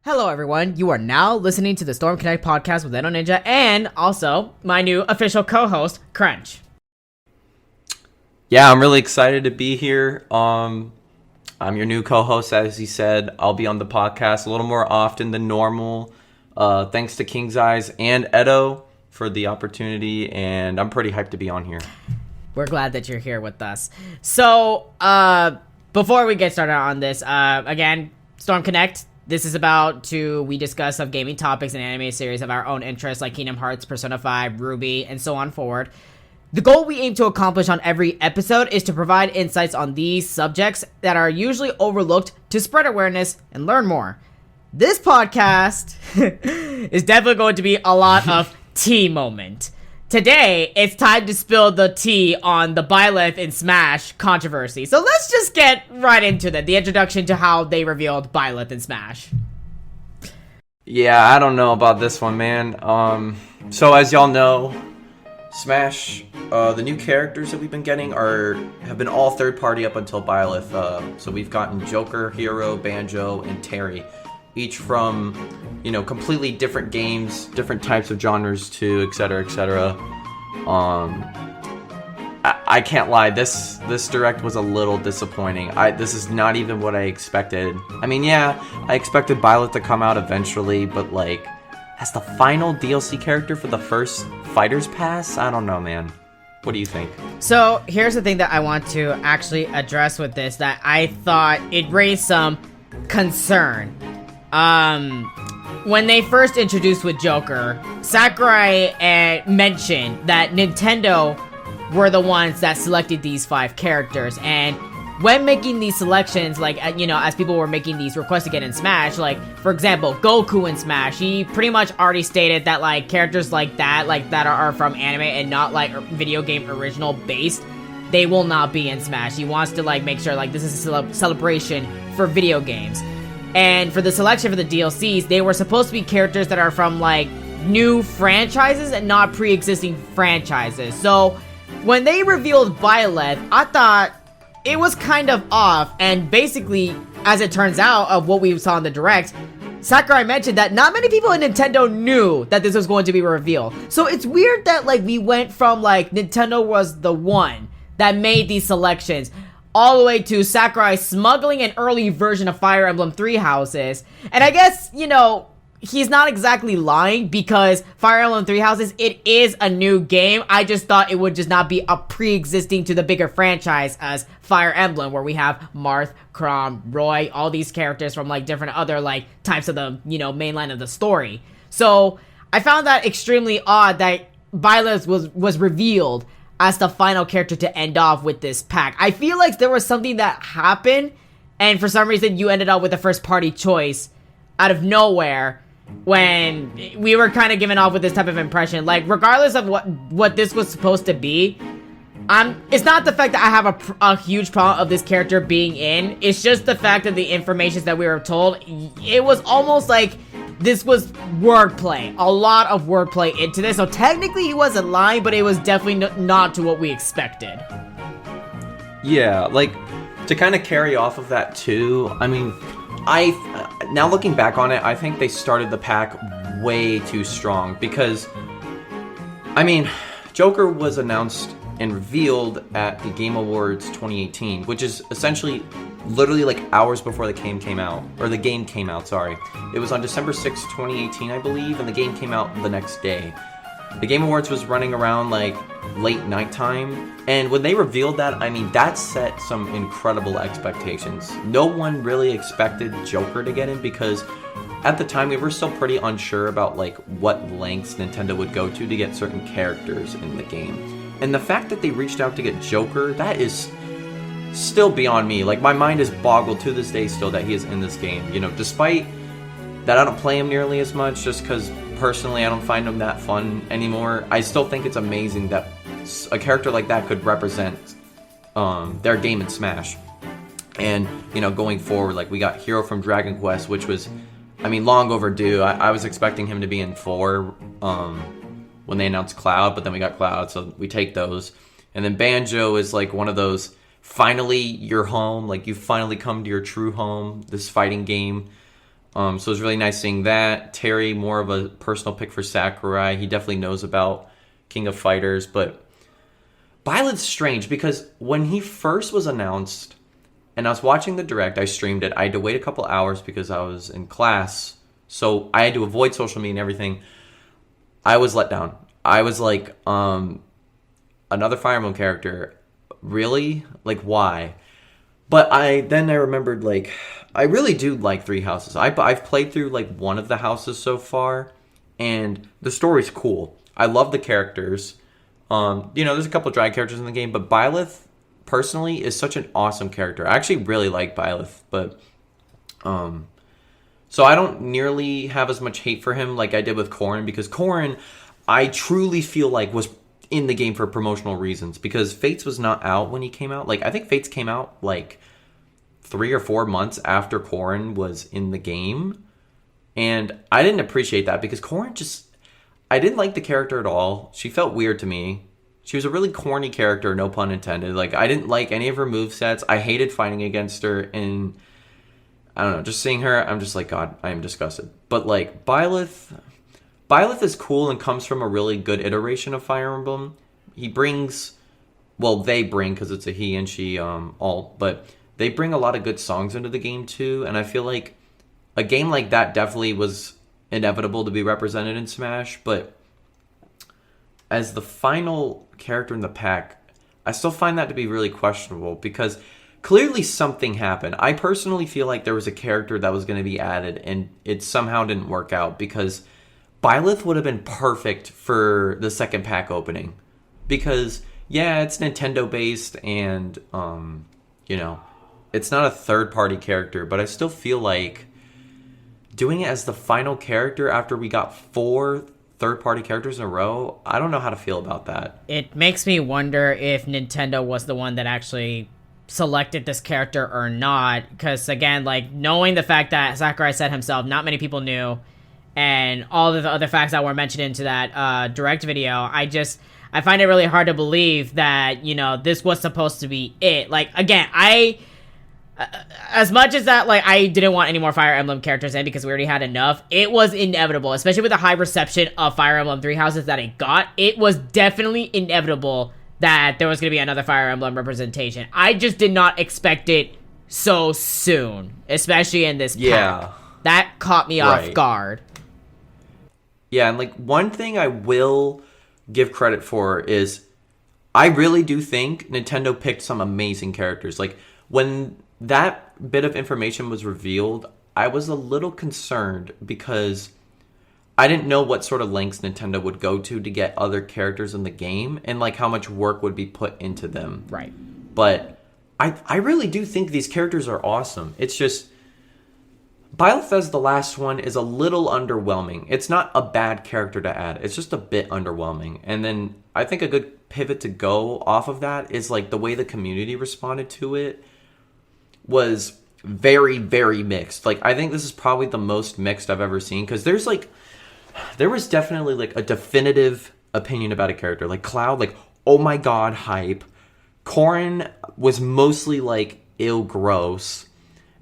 Hello, everyone. You are now listening to the Storm Connect podcast with Leno Ninja and also my new official co-host, Crunch. Yeah, I'm really excited to be here. I'm your new co-host, as he said. I'll be on the podcast a little more often than normal. Thanks to King's Eyes and Edo for the opportunity, and I'm pretty hyped to be on here. We're glad that you're here with us. So, before we get started on this, again, Storm Connect. This is we discuss of gaming topics and anime series of our own interests like Kingdom Hearts, Persona 5, Ruby, and so on forward. The goal we aim to accomplish on every episode is to provide insights on these subjects that are usually overlooked to spread awareness and learn more. This podcast is definitely going to be a lot of tea moment. Today, it's time to spill the tea on the Byleth in Smash controversy. So let's just get right into the introduction to how they revealed Byleth in Smash. Yeah, I don't know about this one, man. So as y'all know, Smash, the new characters that we've been getting have been all third party up until Byleth. So we've gotten Joker, Hero, Banjo, and Terry. Each from, completely different games, different types of genres too, etc., etc. I can't lie, this direct was a little disappointing. This is not even what I expected. I mean, yeah, I expected Byleth to come out eventually, but as the final DLC character for the first Fighter's Pass? I don't know, man. What do you think? So, here's the thing that I want to actually address with this, that I thought it raised some concern. When they first introduced with Joker, Sakurai mentioned that Nintendo were the ones that selected these 5 characters, and when making these selections, as people were making these requests to get in Smash, for example, Goku in Smash, he pretty much already stated that, characters that are from anime and not, video game original based, they will not be in Smash. He wants to, make sure, this is a celebration for video games. And for the selection for the DLCs, they were supposed to be characters that are from, new franchises and not pre-existing franchises. So, when they revealed Byleth, I thought it was kind of off. And basically, as it turns out, of what we saw in the Direct, Sakurai mentioned that not many people in Nintendo knew that this was going to be revealed. So, it's weird that, we went from, Nintendo was the one that made these selections, all the way to Sakurai smuggling an early version of Fire Emblem Three Houses. And I guess, he's not exactly lying, because Fire Emblem Three Houses, it is a new game. I just thought it would just not be a pre-existing to the bigger franchise as Fire Emblem, where we have Marth, Chrom, Roy, all these characters from, different other, types of the, main line of the story. So, I found that extremely odd that Byleth was revealed as the final character to end off with this pack. I feel like there was something that happened, and for some reason you ended up with the first party choice out of nowhere when we were kind of given off with this type of impression. Regardless of what this was supposed to be, it's not the fact that I have a huge problem of this character being in. It's just the fact of the information that we were told. It was almost like this was wordplay. A lot of wordplay into this. So technically he wasn't lying, but it was definitely not to what we expected. Yeah, to kind of carry off of that too, I mean, now looking back on it, I think they started the pack way too strong, because, I mean, Joker was announced and revealed at the Game Awards 2018, which is essentially literally hours before the game came out, sorry. It was on December 6th, 2018, I believe, and the game came out the next day. The Game Awards was running around late nighttime, and when they revealed that, I mean, that set some incredible expectations. No one really expected Joker to get in, because at the time we were still pretty unsure about what lengths Nintendo would go to get certain characters in the game. And the fact that they reached out to get Joker, that is still beyond me. My mind is boggled to this day still that he is in this game. Despite that I don't play him nearly as much, just because personally I don't find him that fun anymore, I still think it's amazing that a character like that could represent their game in Smash. And, going forward, we got Hero from Dragon Quest, which was, I mean, long overdue. I was expecting him to be in 4, when they announced Cloud, but then we got Cloud, so we take those. And then Banjo is one of those, finally you're home, you finally come to your true home, this fighting game. So it was really nice seeing that. Terry, more of a personal pick for Sakurai. He definitely knows about King of Fighters, but Byleth's strange because when he first was announced and I was watching the direct, I streamed it. I had to wait a couple hours because I was in class, so I had to avoid social media and everything. I was let down. I was like, another Fire Emblem character? Really? Like, why? But I remembered, like, I really do like Three Houses. I've played through, like, one of the houses so far, and the story's cool. I love the characters. There's a couple dry characters in the game, but Byleth, personally, is such an awesome character. I actually really like Byleth, but, so I don't nearly have as much hate for him like I did with Corrin, because Corrin, I truly feel like was in the game for promotional reasons, because Fates was not out when he came out. Like, I think Fates came out, like, 3 or 4 months after Corrin was in the game, and I didn't appreciate that, because Corrin I didn't like the character at all. She felt weird to me. She was a really corny character, no pun intended. Like, I didn't like any of her movesets. I hated fighting against her, and I don't know, just seeing her, I'm just like, God, I am disgusted. But, like, Byleth is cool and comes from a really good iteration of Fire Emblem. They bring, because it's a he and she, but they bring a lot of good songs into the game too, and I feel like a game like that definitely was inevitable to be represented in Smash, but as the final character in the pack, I still find that to be really questionable, because clearly something happened. I personally feel like there was a character that was going to be added, and it somehow didn't work out, because Byleth would have been perfect for the second pack opening, because yeah, it's Nintendo based, and it's not a third party character, but I still feel like doing it as the final character after we got 4 third party characters in a row, I don't know how to feel about that. It makes me wonder if Nintendo was the one that actually selected this character or not, because again, like, knowing the fact that Sakurai said himself not many people knew, and all of the other facts that were mentioned into that direct video, I find it really hard to believe that, this was supposed to be it. Like, again, as much as that, like, I didn't want any more Fire Emblem characters in because we already had enough, it was inevitable, especially with the high reception of Fire Emblem Three Houses that it got. It was definitely inevitable that there was going to be another Fire Emblem representation. I just did not expect it so soon, especially in this pack. That caught me off guard. Yeah, and, like, one thing I will give credit for is I really do think Nintendo picked some amazing characters. Like, when that bit of information was revealed, I was a little concerned because I didn't know what sort of lengths Nintendo would go to get other characters in the game, and, like, how much work would be put into them. Right. But I really do think these characters are awesome. It's just Byleth as the last one is a little underwhelming. It's not a bad character to add. It's just a bit underwhelming. And then I think a good pivot to go off of that is, like, the way the community responded to it was very, very mixed. Like, I think this is probably the most mixed I've ever seen, because there was definitely, like, a definitive opinion about a character. Like, Cloud, like, oh my god, hype. Corrin was mostly, like, ill gross.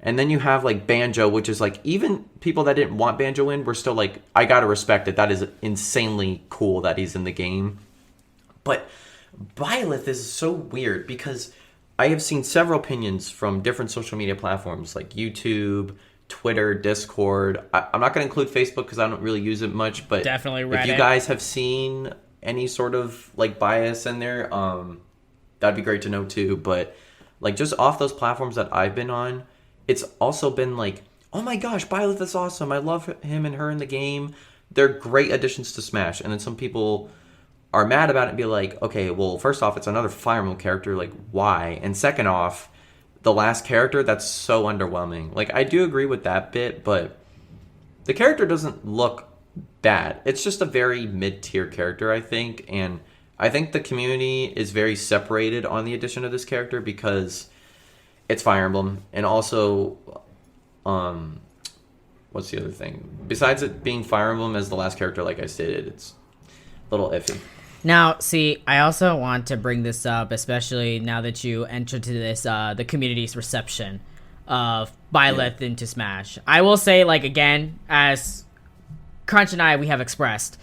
And then you have, like, Banjo, which is, like, even people that didn't want Banjo in were still like, I gotta respect it. That is insanely cool that he's in the game. But Byleth is so weird, because I have seen several opinions from different social media platforms like YouTube, Twitter, Discord. I'm not going to include Facebook because I don't really use it much, but definitely Reddit. If you guys have seen any sort of, like, bias in there, that'd be great to know too. But, like, just off those platforms that I've been on, it's also been like, oh my gosh, Byleth is awesome. I love him and her in the game. They're great additions to Smash. And then some people are mad about it and be like, okay, well, first off, it's another Fire Emblem character. Like, why? And second off, the last character, that's so underwhelming. Like, I do agree with that bit, but the character doesn't look bad. It's just a very mid-tier character, I think. And I think the community is very separated on the addition of this character because it's Fire Emblem, and also, what's the other thing? Besides it being Fire Emblem as the last character, like I stated, it's a little iffy. Now, see, I also want to bring this up, especially now that you entered to this, the community's reception. of Byleth into Smash. I will say, like, again, as Crunch and I, we have expressed,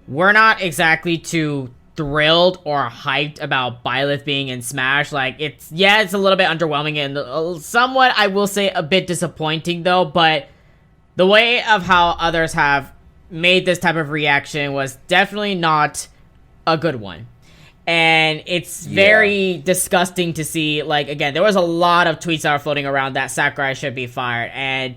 we're not exactly too thrilled or hyped about Byleth being in Smash. Like, it's a little bit underwhelming and somewhat, I will say, a bit disappointing, though, but the way of how others have made this type of reaction was definitely not a good one. And it's very disgusting to see, like, again, there was a lot of tweets that are floating around that Sakurai should be fired, and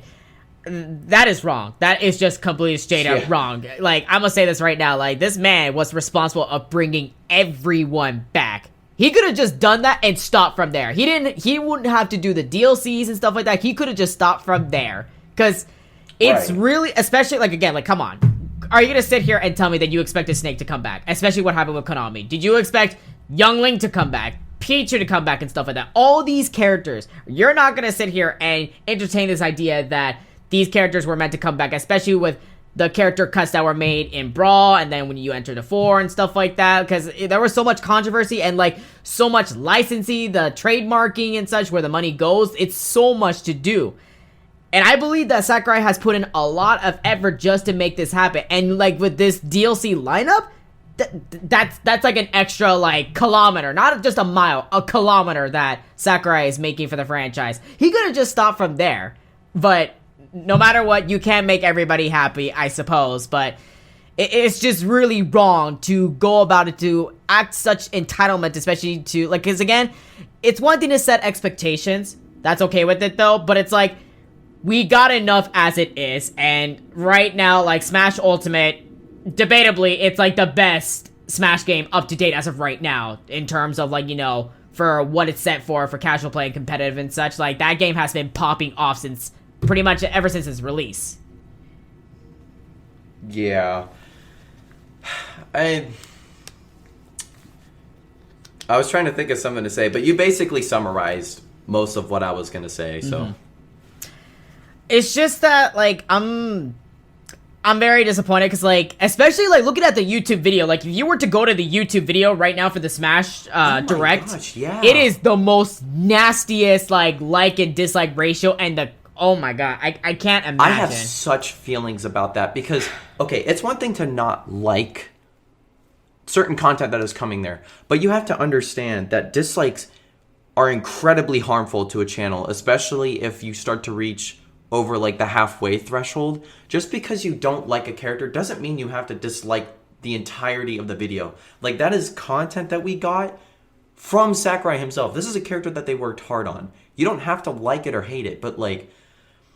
that is wrong. That is just completely straight up wrong. Like, I'm gonna say this right now, like, this man was responsible of bringing everyone back. He could have just done that and stopped from there. He wouldn't have to do the DLCs and stuff like that. He could have just stopped from there. Because it's really, especially, like, again, like, come on. Are you gonna sit here and tell me that you expected Snake to come back? Especially what happened with Konami. Did you expect Youngling to come back? Pichu to come back and stuff like that? All these characters. You're not gonna sit here and entertain this idea that these characters were meant to come back, especially with the character cuts that were made in Brawl, and then when you enter the 4 and stuff like that, because there was so much controversy and, like, so much licensing, the trademarking and such, where the money goes. It's so much to do. And I believe that Sakurai has put in a lot of effort just to make this happen. And, like, with this DLC lineup, that's like an extra, like, kilometer. Not just a mile, a kilometer that Sakurai is making for the franchise. He could have just stopped from there. But no matter what, you can't make everybody happy, I suppose. But it's just really wrong to go about it, to act such entitlement, especially to, like, because, again, it's one thing to set expectations. That's okay with it, though. But it's like, we got enough as it is, and right now, like, Smash Ultimate, debatably, it's, like, the best Smash game up to date as of right now, in terms of, like, you know, for what it's set for casual play and competitive and such. Like, that game has been popping off since, pretty much ever since its release. Yeah. I was trying to think of something to say, but you basically summarized most of what I was going to say, so... Mm-hmm. It's just that, like, I'm very disappointed because, like, especially, like, looking at the YouTube video, like, if you were to go to the YouTube video right now for the Smash Direct, gosh, yeah. It is the most nastiest, like and dislike ratio, and oh my god, I can't imagine. I have such feelings about that because, okay, it's one thing to not like certain content that is coming there, but you have to understand that dislikes are incredibly harmful to a channel, especially if you start to reach over, like, the halfway threshold. Just because you don't like a character doesn't mean you have to dislike the entirety of the video. Like, that is content that we got from Sakurai himself. This is a character that they worked hard on. You don't have to like it or hate it, but, like,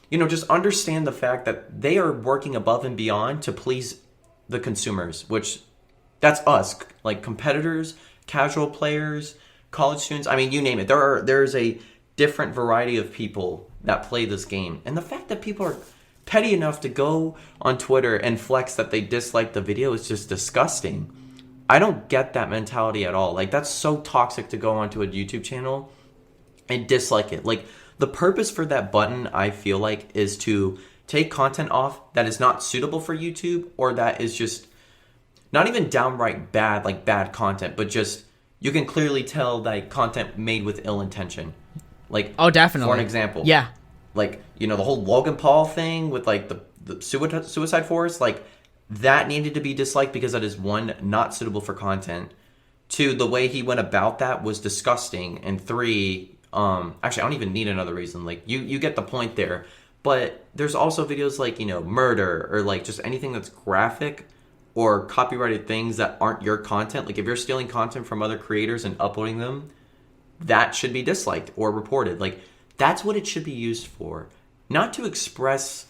you know, just understand the fact that they are working above and beyond to please the consumers, which, that's us, like, competitors, casual players, college students. I mean, you name it. There's a different variety of people that play this game. And the fact that people are petty enough to go on Twitter and flex that they dislike the video is just disgusting. I don't get that mentality at all. Like, that's so toxic to go onto a YouTube channel and dislike it. Like, the purpose for that button, I feel like, is to take content off that is not suitable for YouTube, or that is just not even downright bad, like bad content, but just, you can clearly tell that content made with ill intention. Like, oh, definitely. For an example. Yeah. Like, you know, the whole Logan Paul thing with, like, the Suicide Forest, like, that needed to be disliked because that is, one, not suitable for content. Two, the way he went about that was disgusting. And three, actually, I don't even need another reason. Like, you get the point there. But there's also videos like, you know, murder, or, like, just anything that's graphic or copyrighted things that aren't your content. Like, if you're stealing content from other creators and uploading them, that should be disliked or reported. Like, that's what it should be used for. Not to express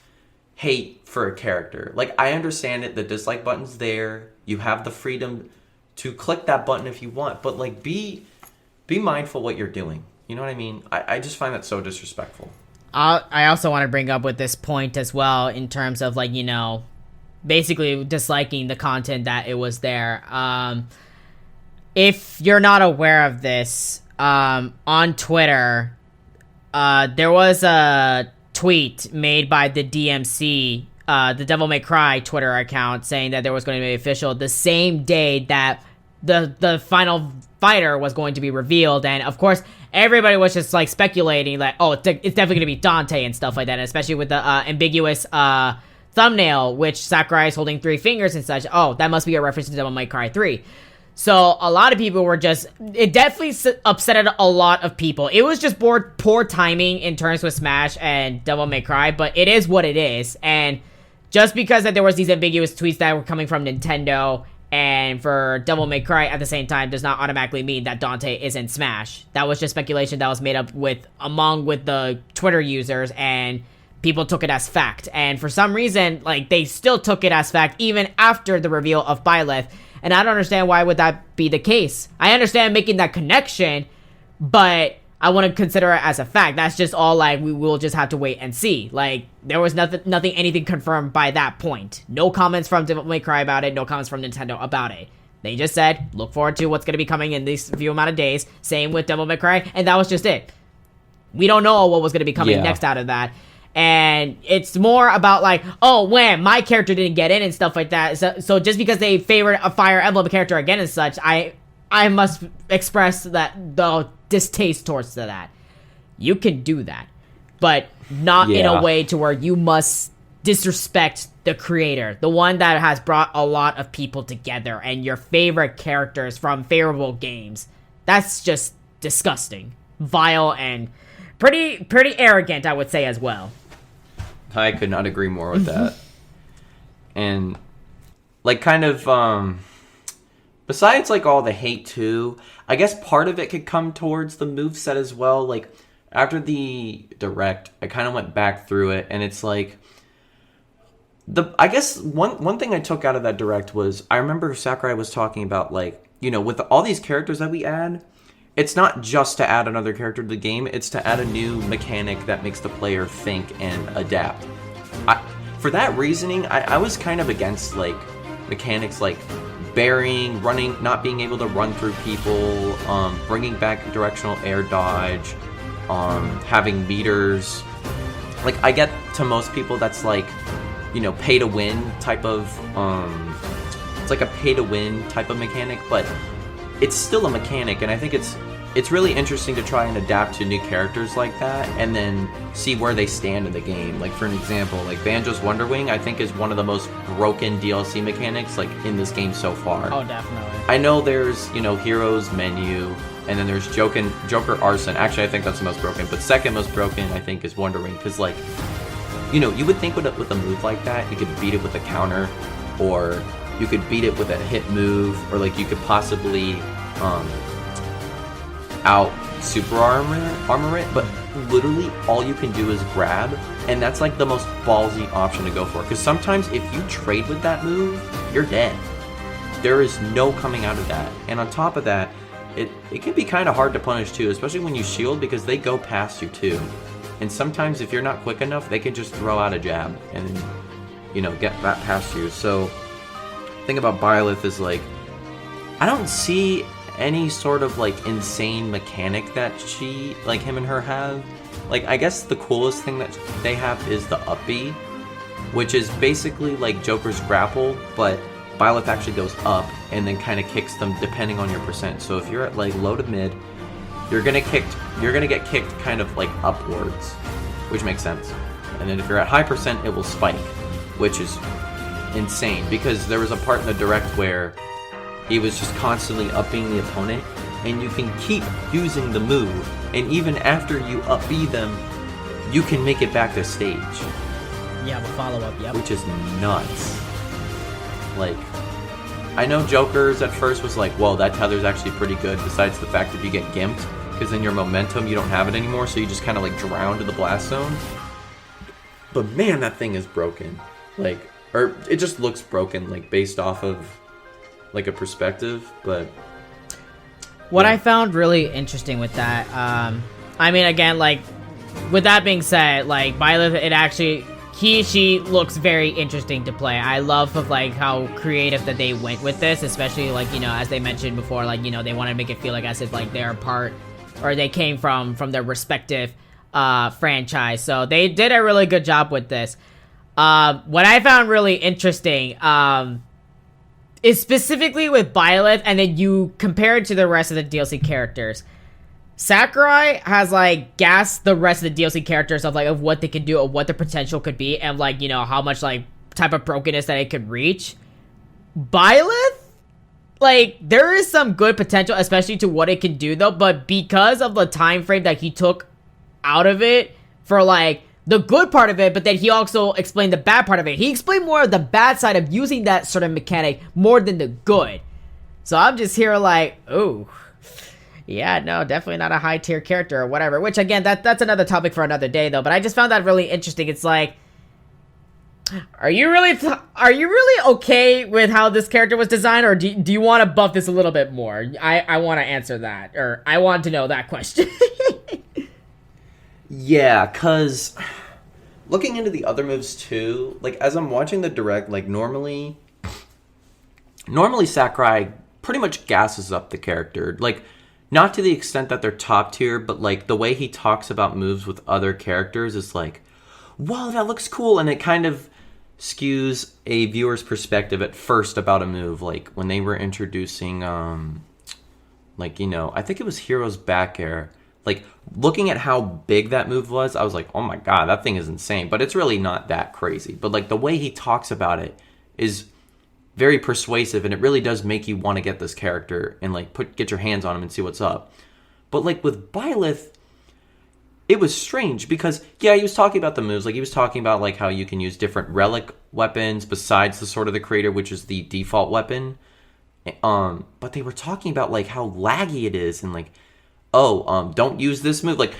hate for a character. Like, I understand it, the dislike button's there. You have the freedom to click that button if you want. But, like, be mindful what you're doing. You know what I mean? I just find that so disrespectful. I also want to bring up with this point as well, in terms of, like, you know, basically disliking the content that it was there. If you're not aware of this, on Twitter, there was a tweet made by the DMC, the Devil May Cry Twitter account, saying that there was going to be official the same day that the final fighter was going to be revealed, and of course everybody was just like speculating like, oh, it's definitely gonna be Dante and stuff like that, and especially with the ambiguous thumbnail, which Sakurai is holding 3 fingers and such. Oh, that must be a reference to Devil May Cry 3. So a lot of people were just, it definitely upset a lot of people. It was just poor timing in terms with Smash and Devil May Cry, but it is what it is. And just because that there was these ambiguous tweets that were coming from Nintendo and for Devil May Cry at the same time does not automatically mean that Dante is in Smash. That was just speculation that was made up among the Twitter users, and people took it as fact. And for some reason, like, they still took it as fact even after the reveal of Byleth. And I don't understand why would that be the case. I understand making that connection, but I want to consider it as a fact. That's just all, like, we will just have to wait and see. Like, there was anything confirmed by that point. No comments from Devil May Cry about it, no comments from Nintendo about it. They just said, look forward to what's going to be coming in these few amount of days. Same with Devil May Cry, and that was just it. We don't know what was going to be coming next out of that. And it's more about like, oh, when my character didn't get in and stuff like that. So just because they favored a Fire Emblem character again and such, I must express the distaste towards that. You can do that, but not in a way to where you must disrespect the creator, the one that has brought a lot of people together and your favorite characters from favorable games. That's just disgusting, vile, and pretty arrogant, I would say, as well. I could not agree more with that. And, like, kind of, besides, like, all the hate, too, I guess part of it could come towards the moveset as well. Like, after the Direct, I kind of went back through it, and it's like, I guess one thing I took out of that Direct was, I remember Sakurai was talking about, like, you know, with all these characters that we add, it's not just to add another character to the game, it's to add a new mechanic that makes the player think and adapt. For that reasoning, I was kind of against, like, mechanics like burying, running, not being able to run through people, bringing back directional air dodge, having meters. Like, I get to most people that's like, you know, pay to win type of, it's like a pay to win type of mechanic, but it's still a mechanic, and I think it's really interesting to try and adapt to new characters like that, and then see where they stand in the game. Like, for an example, like Banjo's Wonder Wing, I think is one of the most broken DLC mechanics, like, in this game so far. Oh, definitely. I know there's, you know, Heroes Menu, and then there's Joker Arson. Actually, I think that's the most broken, but second most broken, I think, is Wonder Wing, because, like, you know, you would think with a move like that, you could beat it with a counter, or you could beat it with a hit move, or, like, you could possibly out super armor it, but literally all you can do is grab, and that's like the most ballsy option to go for, because sometimes if you trade with that move, you're dead. There is no coming out of that. And on top of that, it can be kind of hard to punish too, especially when you shield, because they go past you too, and sometimes if you're not quick enough, they can just throw out a jab and, you know, get that past you. So the thing about Byleth is, like, I don't see any sort of, like, insane mechanic that him and her have. Like, I guess the coolest thing that they have is the up B, which is basically like Joker's grapple, but Byleth actually goes up and then kind of kicks them depending on your percent. So if you're at, like, low to mid, you're gonna get kicked kind of, like, upwards, which makes sense. And then if you're at high percent, it will spike, which is insane, because there was a part in the Direct where he was just constantly upping the opponent, and you can keep using the move, and even after you up B them, you can make it back to stage. Yeah, the follow-up, yep. Which is nuts. Like, I know Joker's at first was like, well, that tether's actually pretty good, besides the fact that you get gimped, because in your momentum you don't have it anymore, so you just kind of, like, drown to the blast zone. But man, that thing is broken. Like, or it just looks broken, like, based off of, like, a perspective, but what I found really interesting with that, I mean, again, like, with that being said, like, Byleth, it actually, she looks very interesting to play. I love of, like, how creative that they went with this, especially, like, you know, as they mentioned before, like, you know, they want to make it feel like as if, like, they're part, or they came from their respective franchise. So they did a really good job with this. What I found really interesting, is specifically with Byleth, and then you compare it to the rest of the DLC characters. Sakurai has, like, gassed the rest of the DLC characters of what they can do, or what the potential could be, and, like, you know, how much, like, type of brokenness that it could reach. Byleth, like, there is some good potential, especially to what it can do, though, but because of the time frame that he took out of it for, like, the good part of it, but then he also explained the bad part of it. He explained more of the bad side of using that sort of mechanic more than the good. So I'm just here like, oh, yeah, no, definitely not a high tier character or whatever. Which again, that's another topic for another day though. But I just found that really interesting. It's like, are you really okay with how this character was designed, or do you want to buff this a little bit more? I want to answer that, or I want to know that question. Yeah, cause looking into the other moves too, like as I'm watching the direct, like normally Sakurai pretty much gasses up the character. Like, not to the extent that they're top tier, but like the way he talks about moves with other characters is like, wow, that looks cool, and it kind of skews a viewer's perspective at first about a move. Like when they were introducing like, you know, I think it was Hero's back air. Like, looking at how big that move was, I was like, oh my god, that thing is insane. But it's really not that crazy. But, like, the way he talks about it is very persuasive, and it really does make you want to get this character and, like, get your hands on him and see what's up. But, like, with Byleth, it was strange because, yeah, he was talking about the moves. Like, he was talking about, like, how you can use different relic weapons besides the Sword of the Creator, which is the default weapon. But they were talking about, like, how laggy it is and, like, don't use this move. Like,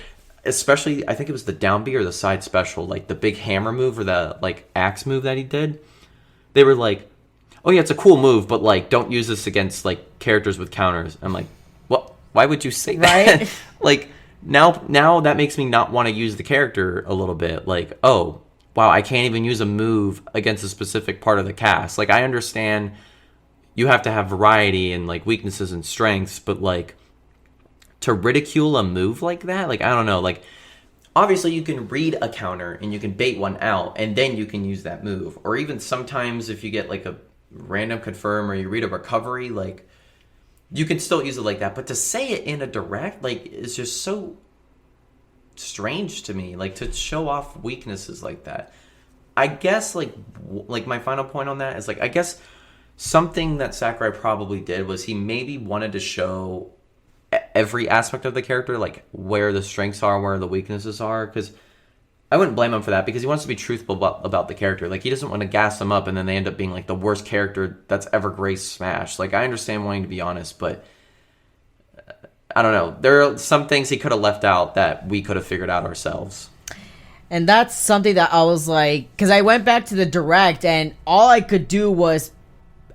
especially, I think it was the down B or the side special, like the big hammer move or the, like, axe move that he did. They were like, oh yeah, it's a cool move, but, like, don't use this against, like, characters with counters. I'm like, what? Why would you say that? Right? Like, now that makes me not want to use the character a little bit. Like, oh, wow, I can't even use a move against a specific part of the cast. Like, I understand you have to have variety and, like, weaknesses and strengths, but, like, to ridicule a move like that, like, I don't know, like, obviously you can read a counter and you can bait one out and then you can use that move. Or even sometimes if you get, like, a random confirm or you read a recovery, like, you can still use it like that. But to say it in a direct, like, is just so strange to me, like, to show off weaknesses like that. I guess, like my final point on that is, like, I guess something that Sakurai probably did was he maybe wanted to show every aspect of the character, like where the strengths are, where the weaknesses are, because I wouldn't blame him for that, because he wants to be truthful about the character. Like, he doesn't want to gas them up and then they end up being, like, the worst character that's ever graced Smash. Like, I understand wanting to be honest, but I don't know. There are some things he could have left out that we could have figured out ourselves. And that's something that I was like, because I went back to the direct and all I could do was,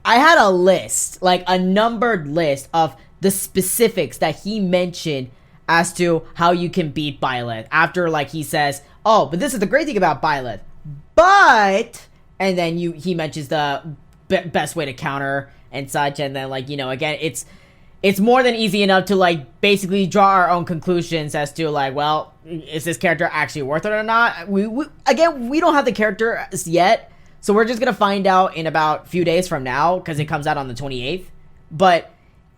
I had a list, like a numbered list of the specifics that he mentioned as to how you can beat Byleth. After, like, he says, oh, but this is the great thing about Byleth. But, and then he mentions the best way to counter and such. And then, like, you know, again, it's more than easy enough to, like, basically draw our own conclusions as to, like, well, is this character actually worth it or not? We don't have the character yet. So we're just going to find out in about a few days from now, because it comes out on the 28th. But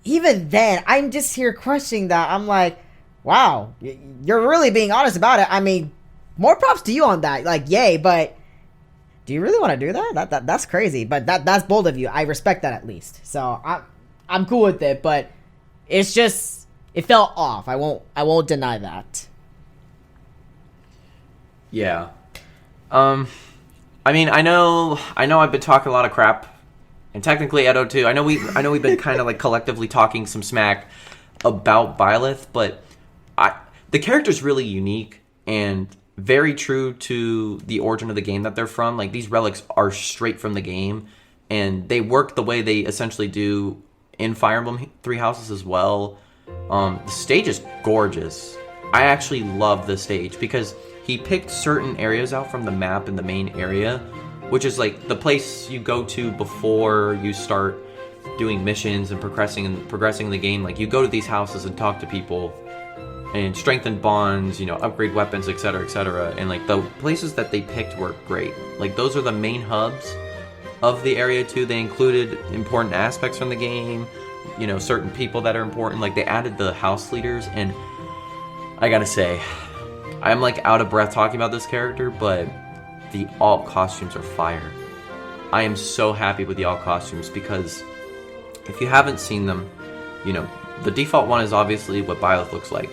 even then, I'm just here questioning that. I'm like, wow, you're really being honest about it. I mean, more props to you on that. Like, yay, but do you really want to do that? That's crazy. But that's bold of you. I respect that at least. So I'm cool with it, but it's just, it felt off. I won't deny that. Yeah. I mean, I know I've been talking a lot of crap. And technically Edo too. I know we've been kind of, like, collectively talking some smack about Byleth, but the character's really unique and very true to the origin of the game that they're from. Like, these relics are straight from the game, and they work the way they essentially do in Fire Emblem Three Houses as well. The stage is gorgeous. I actually love the stage because he picked certain areas out from the map in the main area, which is, like, the place you go to before you start doing missions and progressing the game. Like, you go to these houses and talk to people and strengthen bonds, you know, upgrade weapons, etc., etc. And, like, the places that they picked were great. Like, those are the main hubs. of the area too. They included important aspects from the game, you know, certain people that are important. Like they added the house leaders, and I gotta say, I'm like out of breath talking about this character, but the alt costumes are fire. I am so happy with the alt costumes because if you haven't seen them, you know, the default one is obviously what Byleth looks like.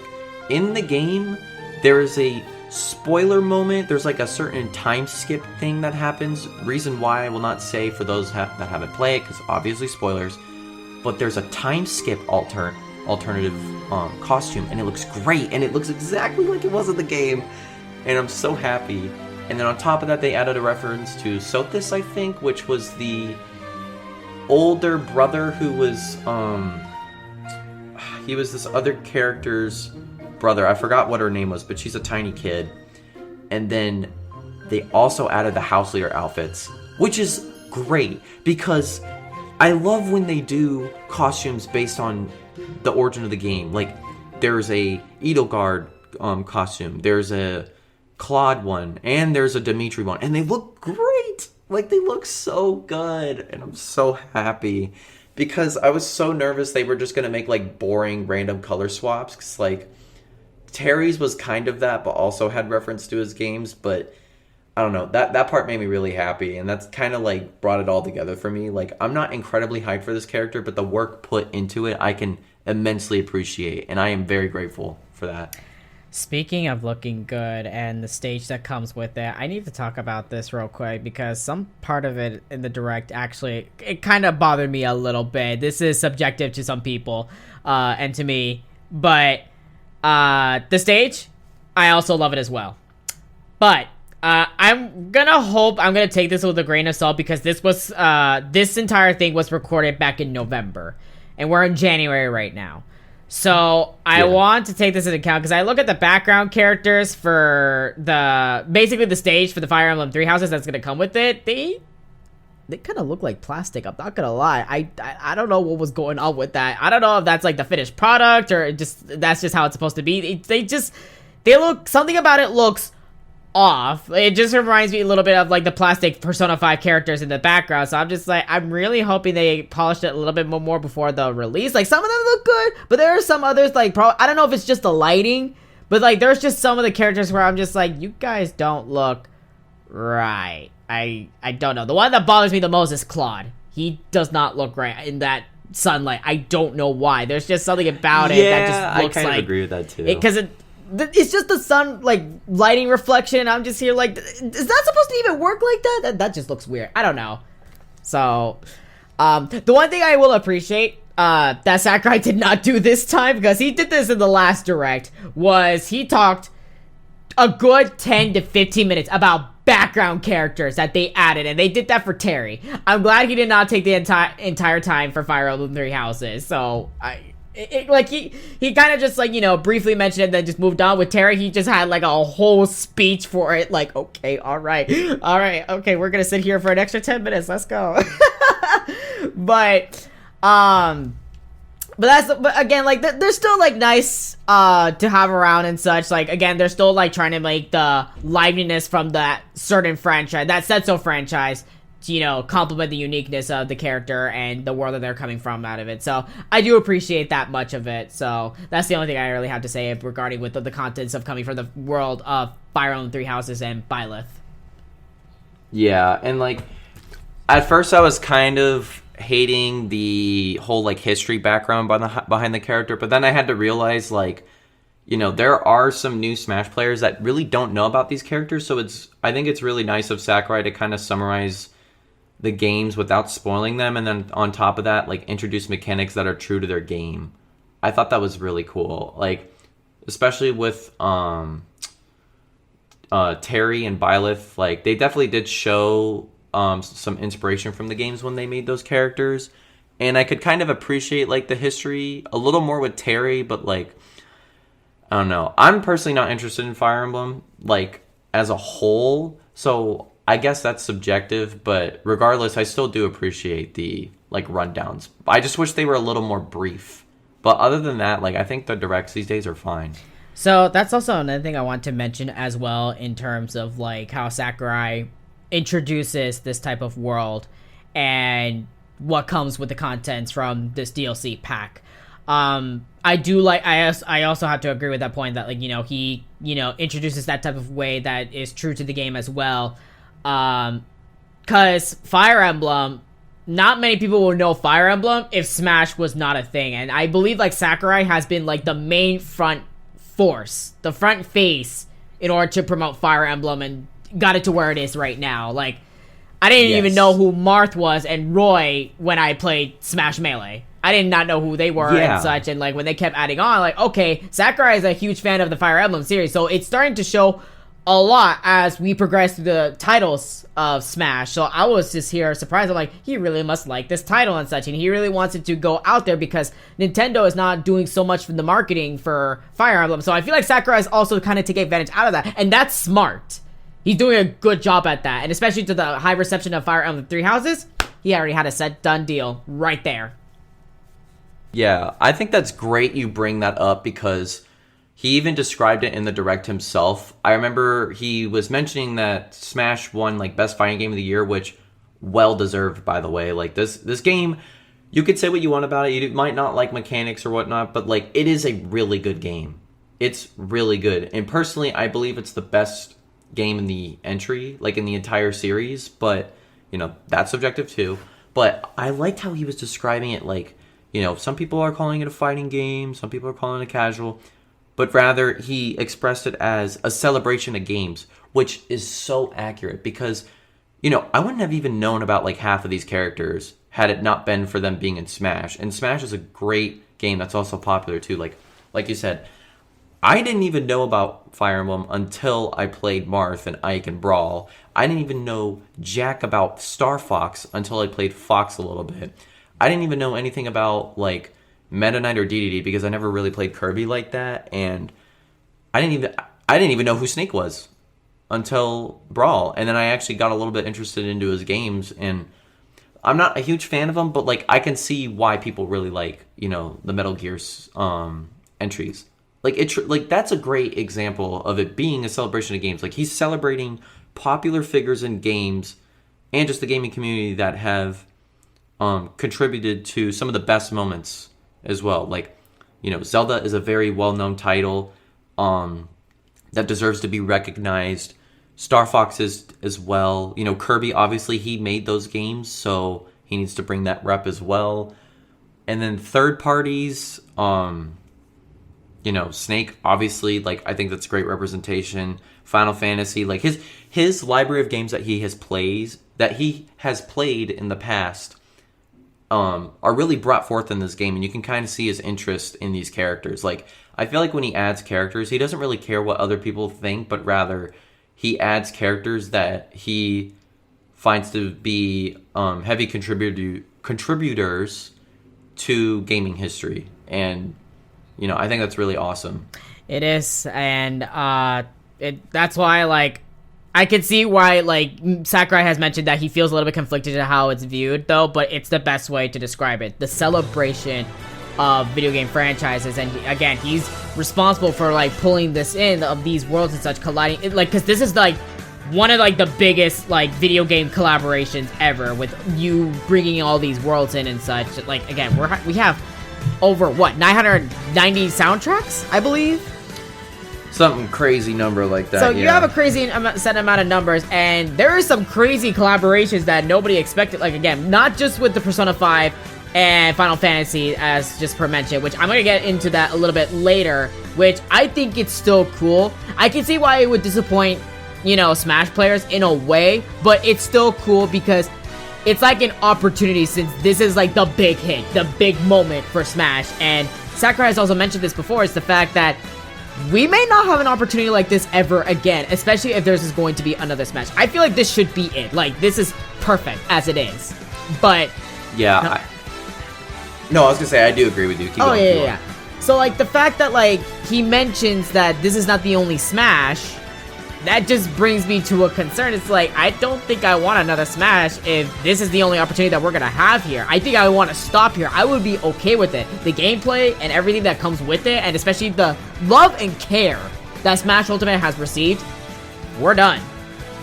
In the game, there is a spoiler moment. There's like a certain time skip thing that happens. Reason why I will not say for those that haven't played, because obviously spoilers. But there's a time skip alternative costume, and it looks great, and it looks exactly like it was in the game, and I'm so happy. And then on top of that, they added a reference to Sothis, I think, which was the older brother who was he was this other character's brother. I forgot what her name was, but she's a tiny kid. And then they also added the house leader outfits, which is great because I love when they do costumes based on the origin of the game. Like there's a Edelgard costume, there's a Claude one, and there's a Dimitri one, and they look great. Like they look so good, and I'm so happy because I was so nervous they were just gonna make like boring random color swaps. Cause like Terry's was kind of that, but also had reference to his games. But I don't know, that part made me really happy, and that's kind of like brought it all together for me. Like I'm not incredibly hyped for this character, but the work put into it I can immensely appreciate, and I am very grateful for that. Speaking of looking good and the stage that comes with it, I need to talk about this real quick because some part of it in the direct actually, it kind of bothered me a little bit. This is subjective to some people and to me, but the stage, I also love it as well. But I'm gonna take this with a grain of salt because this was this entire thing was recorded back in November, and we're in January right now. So I want to take this into account because I look at the background characters for basically the stage for the Fire Emblem 3 houses that's gonna come with it. They kind of look like plastic. I'm not gonna lie. I don't know what was going on with that. I don't know if that's like the finished product or that's just how it's supposed to be. They look, something about it looks off. It just reminds me a little bit of like the plastic Persona 5 characters in the background. So I'm just like, I'm really hoping they polished it a little bit more before the release. Like some of them look good, but there are some others like I don't know if it's just the lighting, but like there's just some of the characters where I'm just like, you guys don't look right. I don't know. The one that bothers me the most is Claude. He does not look right in that sunlight. I don't know why. There's just something about it that just looks like. I kind of agree with that too. Because it's just the sun, like, lighting reflection. I'm just here like, is that supposed to even work like that? That just looks weird. I don't know. So, the one thing I will appreciate that Sakurai did not do this time, because he did this in the last direct, was he talked a good 10 to 15 minutes about background characters that they added, and they did that for Terry. I'm glad he did not take the entire time for Fire Emblem 3 Houses. So, he kind of just, like, you know, briefly mentioned it and then just moved on. With Terry, he just had, like, a whole speech for it. Like, okay, all right, okay, we're gonna sit here for an extra 10 minutes. Let's go. But again, like, they're still, like, nice to have around and such. Like, again, they're still, like, trying to make the liveliness from that certain franchise, that Setso franchise, to, you know, complement the uniqueness of the character and the world that they're coming from out of it. So I do appreciate that much of it. So that's the only thing I really have to say regarding with the contents of coming from the world of Fire Emblem 3 Houses and Byleth. Yeah, and, like, at first I was kind of hating the whole, like, history background behind the character, but then I had to realize, like, you know, there are some new Smash players that really don't know about these characters, so I think it's really nice of Sakurai to kind of summarize the games without spoiling them, and then on top of that, like, introduce mechanics that are true to their game. I thought that was really cool, like, especially with Terry and Byleth. Like, they definitely did show some inspiration from the games when they made those characters, and I could kind of appreciate, like, the history a little more with Terry, but, like, I don't know. I'm personally not interested in Fire Emblem, like, as a whole, so I guess that's subjective, but regardless, I still do appreciate the, like, rundowns. I just wish they were a little more brief. But other than that, like, I think the directs these days are fine. So that's also another thing I want to mention as well in terms of, like, how Sakurai introduces this type of world. and what comes with the contents from this DLC pack. I do like, I also have to agree with that point that, like, he, introduces that type of way that is true to the game as well. Cause Fire Emblem, not many people will know Fire Emblem if Smash was not a thing. And I believe, like, Sakurai has been, like, the main front force, the front face, in order to promote Fire Emblem and got it to where it is right now. Like, I didn't even know who Marth was and Roy when I played Smash Melee. I did not know who they were and such, and, like, when they kept adding on, like, okay, Sakurai is a huge fan of the Fire Emblem series, so it's starting to show a lot as we progress through the titles of Smash. So I was just here surprised. I'm like, he really must like this title and such, and he really wants it to go out there because Nintendo is not doing so much for the marketing for Fire Emblem. So I feel like Sakurai is also kind of taking advantage out of that, and that's smart. He's doing a good job at that, and especially to the high reception of Fire Emblem Three Houses, he already had a set done deal right there. Yeah, I think that's great you bring that up because he even described it in the Direct himself. I remember he was mentioning that Smash won, like, Best Fighting Game of the Year, which, well-deserved, by the way. Like, this game, you could say what you want about it. You might not like mechanics or whatnot, but, like, it is a really good game. It's really good. And personally, I believe it's the best game in the entry, like, in the entire series. But, that's subjective, too. But I liked how he was describing it, like, some people are calling it a fighting game, some people are calling it casual, but rather he expressed it as a celebration of games, which is so accurate because, I wouldn't have even known about, like, half of these characters had it not been for them being in Smash. And Smash is a great game that's also popular too. Like you said, I didn't even know about Fire Emblem until I played Marth and Ike and Brawl. I didn't even know jack about Star Fox until I played Fox a little bit. I didn't even know anything about, like, Meta Knight or DDD because I never really played Kirby like that, and I didn't even know who Snake was until Brawl, and then I actually got a little bit interested into his games, and I'm not a huge fan of him, but, like, I can see why people really like, the Metal Gear entries. Like, that's a great example of it being a celebration of games. Like, he's celebrating popular figures in games and just the gaming community that have contributed to some of the best moments as well. Like, Zelda is a very well-known title that deserves to be recognized. Star Fox is as well. Kirby, obviously, he made those games, so he needs to bring that rep as well. And then third parties, Snake, obviously, like, I think that's great representation. Final Fantasy, like, his library of games that he has played in the past are really brought forth in this game, and you can kind of see his interest in these characters. Like, I feel like when he adds characters, he doesn't really care what other people think, but rather he adds characters that he finds to be heavy contributors to gaming history, and I think that's really awesome. It is, and that's why, like, I can see why, like, Sakurai has mentioned that he feels a little bit conflicted to how it's viewed, though, but it's the best way to describe it. The celebration of video game franchises, and again, he's responsible for, like, pulling this in, of these worlds and such colliding, like, because this is, like, one of, like, the biggest, like, video game collaborations ever, with you bringing all these worlds in and such. Like, again, we have over, 990 soundtracks, I believe? Something crazy number like that. So you have a crazy set amount of numbers, and there are some crazy collaborations that nobody expected. Like, again, not just with the Persona 5 and Final Fantasy, as just per mentioned, which I'm going to get into that a little bit later, which I think it's still cool. I can see why it would disappoint, Smash players in a way, but it's still cool because it's like an opportunity, since this is like the big hit, the big moment for Smash. And Sakurai has also mentioned this before, is the fact that we may not have an opportunity like this ever again, especially if there's going to be another Smash. I feel like this should be it. Like, this is perfect as it is. But yeah, I was gonna say I do agree with you. Keep going, yeah. So, like, the fact that, like, he mentions that this is not the only Smash, that just brings me to a concern. It's like, I don't think I want another Smash if this is the only opportunity that we're gonna have here. I think I want to stop here. I would be okay with it. The gameplay and everything that comes with it, and especially the love and care that Smash Ultimate has received, we're done.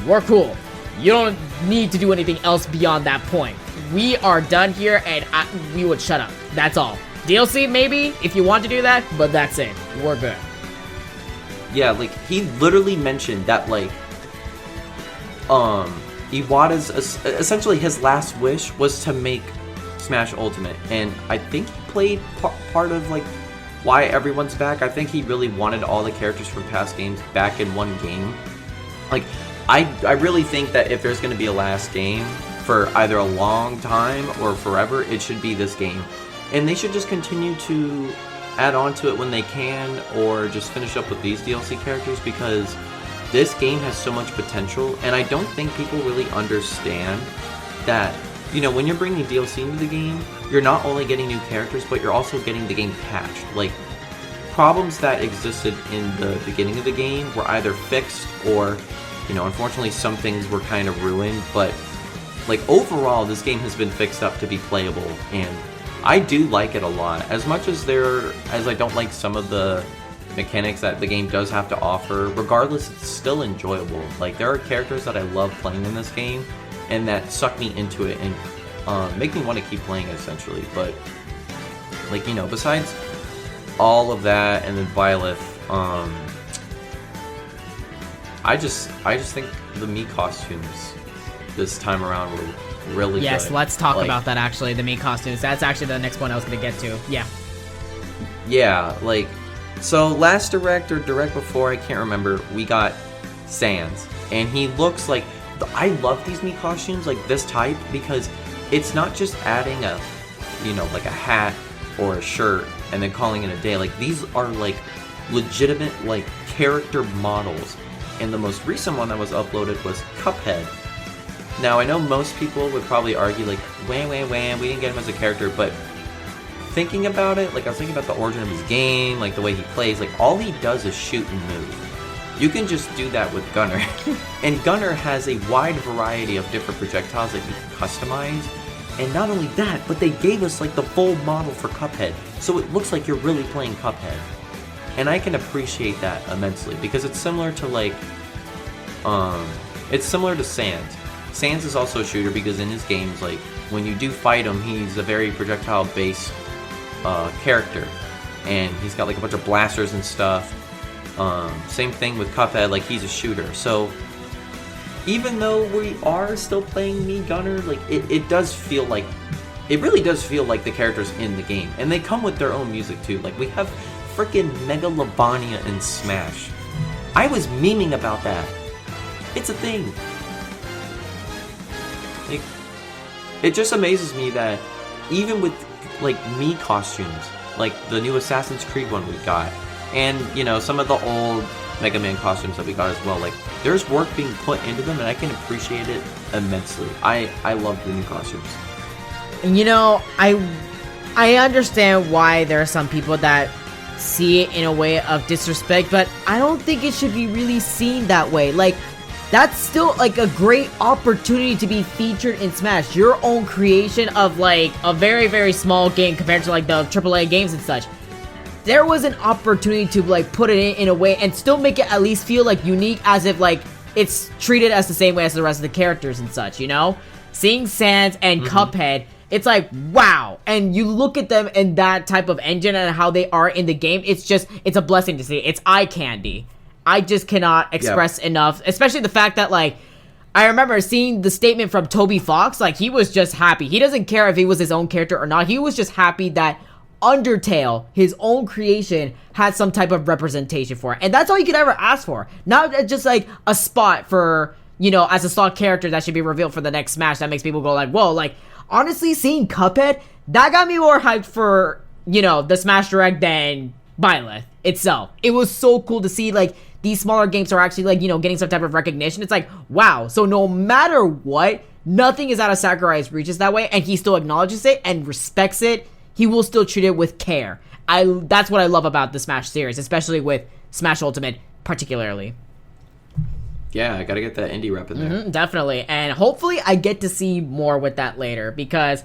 We're cool. You don't need to do anything else beyond that point. we are done here, and we would shut up. That's all. DLC, maybe, if you want to do that, but that's it. We're good. Yeah, like, he literally mentioned that, like, Iwata's, essentially his last wish was to make Smash Ultimate, and I think he played part of, like, why everyone's back. I think he really wanted all the characters from past games back in one game. Like, I really think that if there's going to be a last game for either a long time or forever, it should be this game. And they should just continue to add on to it when they can, or just finish up with these DLC characters, because this game has so much potential, and I don't think people really understand that, you know, when you're bringing DLC into the game, you're not only getting new characters, but you're also getting the game patched. Like, problems that existed in the beginning of the game were either fixed or, you know, unfortunately some things were kind of ruined, but, like, overall, this game has been fixed up to be playable, and I do like it a lot. As much as I don't like some of the mechanics that the game does have to offer, regardless, it's still enjoyable. Like, there are characters that I love playing in this game, and that suck me into it and make me want to keep playing, essentially. But, like, you know, besides all of that, and then Violet, I just think the Mii costumes this time around were really good. Yes, let's talk about that, actually, the Mii costumes. That's actually the next one I was going to get to. Yeah, like, so last direct or direct before, I can't remember, we got Sans, and he looks like, I love these Mii costumes, like this type, because it's not just adding a, you know, like a hat or a shirt and then calling it a day. Like, these are like legitimate, like, character models. And the most recent one that was uploaded was Cuphead. Now, I know most people would probably argue, like, wham, we didn't get him as a character, but thinking about it, like, I was thinking about the origin of his game, like, the way he plays, like, all he does is shoot and move. You can just do that with Gunner. And Gunner has a wide variety of different projectiles that you can customize. And not only that, but they gave us, like, the full model for Cuphead. So it looks like you're really playing Cuphead. And I can appreciate that immensely, because it's similar to, like, it's similar to Sans. Sans is also a shooter because in his games, like, when you do fight him, he's a very projectile-based character. And he's got, like, a bunch of blasters and stuff. Same thing with Cuphead, like, he's a shooter. So, even though we are still playing Mii Gunner, like, it does feel like, it really does feel like the characters in the game. And they come with their own music, too. Like, we have freaking Mega Labania in Smash. I was memeing about that. It's a thing. Like, it just amazes me that even with, like, Mii costumes, like the new Assassin's Creed one we got, and, you know, some of the old Mega Man costumes that we got as well, like, there's work being put into them, and I can appreciate it immensely. I love the new costumes. And, you know, I understand why there are some people that see it in a way of disrespect, but I don't think it should be really seen that way. Like, that's still, like, a great opportunity to be featured in Smash. Your own creation of, like, a very, very small game compared to, like, the AAA games and such. There was an opportunity to, like, put it in a way and still make it at least feel, like, unique, as if, like, it's treated as the same way as the rest of the characters and such, you know? Seeing Sans and Cuphead, it's like, wow. And you look at them in that type of engine and how they are in the game, it's a blessing to see. It's eye candy. I just cannot express enough, especially the fact that, like, I remember seeing the statement from Toby Fox, like, he was just happy. He doesn't care if he was his own character or not. He was just happy that Undertale, his own creation, had some type of representation for it. And that's all you could ever ask for. Not just, like, a spot for, you know, as a stock character that should be revealed for the next Smash that makes people go, like, whoa. Like, honestly, seeing Cuphead, that got me more hyped for, you know, the Smash Direct than Byleth itself. It was so cool to see, like, these smaller games are actually, like, you know, getting some type of recognition. It's like, wow. So no matter what, nothing is out of Sakurai's reaches that way, and he still acknowledges it and respects it. He will still treat it with care. That's what I love about the Smash series, especially with Smash Ultimate particularly. Yeah, I gotta get that indie rep in there. Definitely. And hopefully I get to see more with that later, because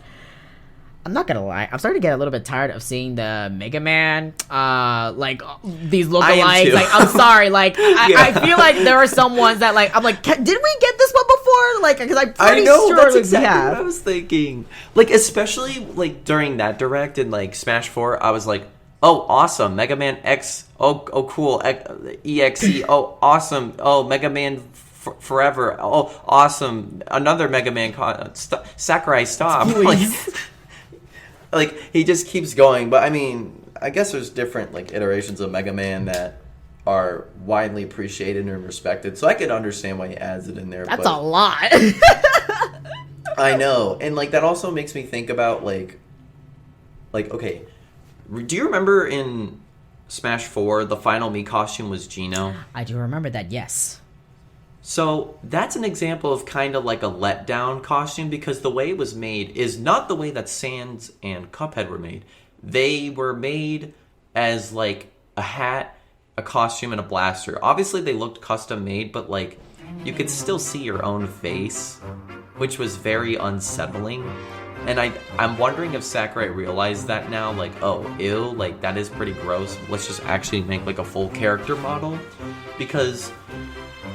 I'm not gonna lie, I'm starting to get a little bit tired of seeing the Mega Man, like these lookalikes. Like, I'm sorry, like I feel like there are some ones that like I'm like, did we get this one before? Like, because I'm pretty sure that's we exactly have. what I was thinking. Like, especially like during that direct in like Smash 4, I was like, oh, awesome, Mega Man X. Oh, cool, EXE. Oh, awesome. Oh, Mega Man. Forever. Oh, awesome. Another Mega Man Sakurai, stop. Like, he just keeps going. But I mean, I guess there's different like iterations of Mega Man that are widely appreciated and respected. So I could understand why he adds it in there. That's a lot. I know. And like that also makes me think about like okay, do you remember in Smash 4 the final Mii costume was Geno? I do remember that, yes. So that's an example of kind of like a letdown costume because the way it was made is not the way that Sans and Cuphead were made. They were made as like a hat, a costume, and a blaster. Obviously they looked custom made, but like you could still see your own face, which was very unsettling. And I'm wondering if Sakurai realized that now, like, oh, ew, like that is pretty gross. Let's just actually make like a full character model. Because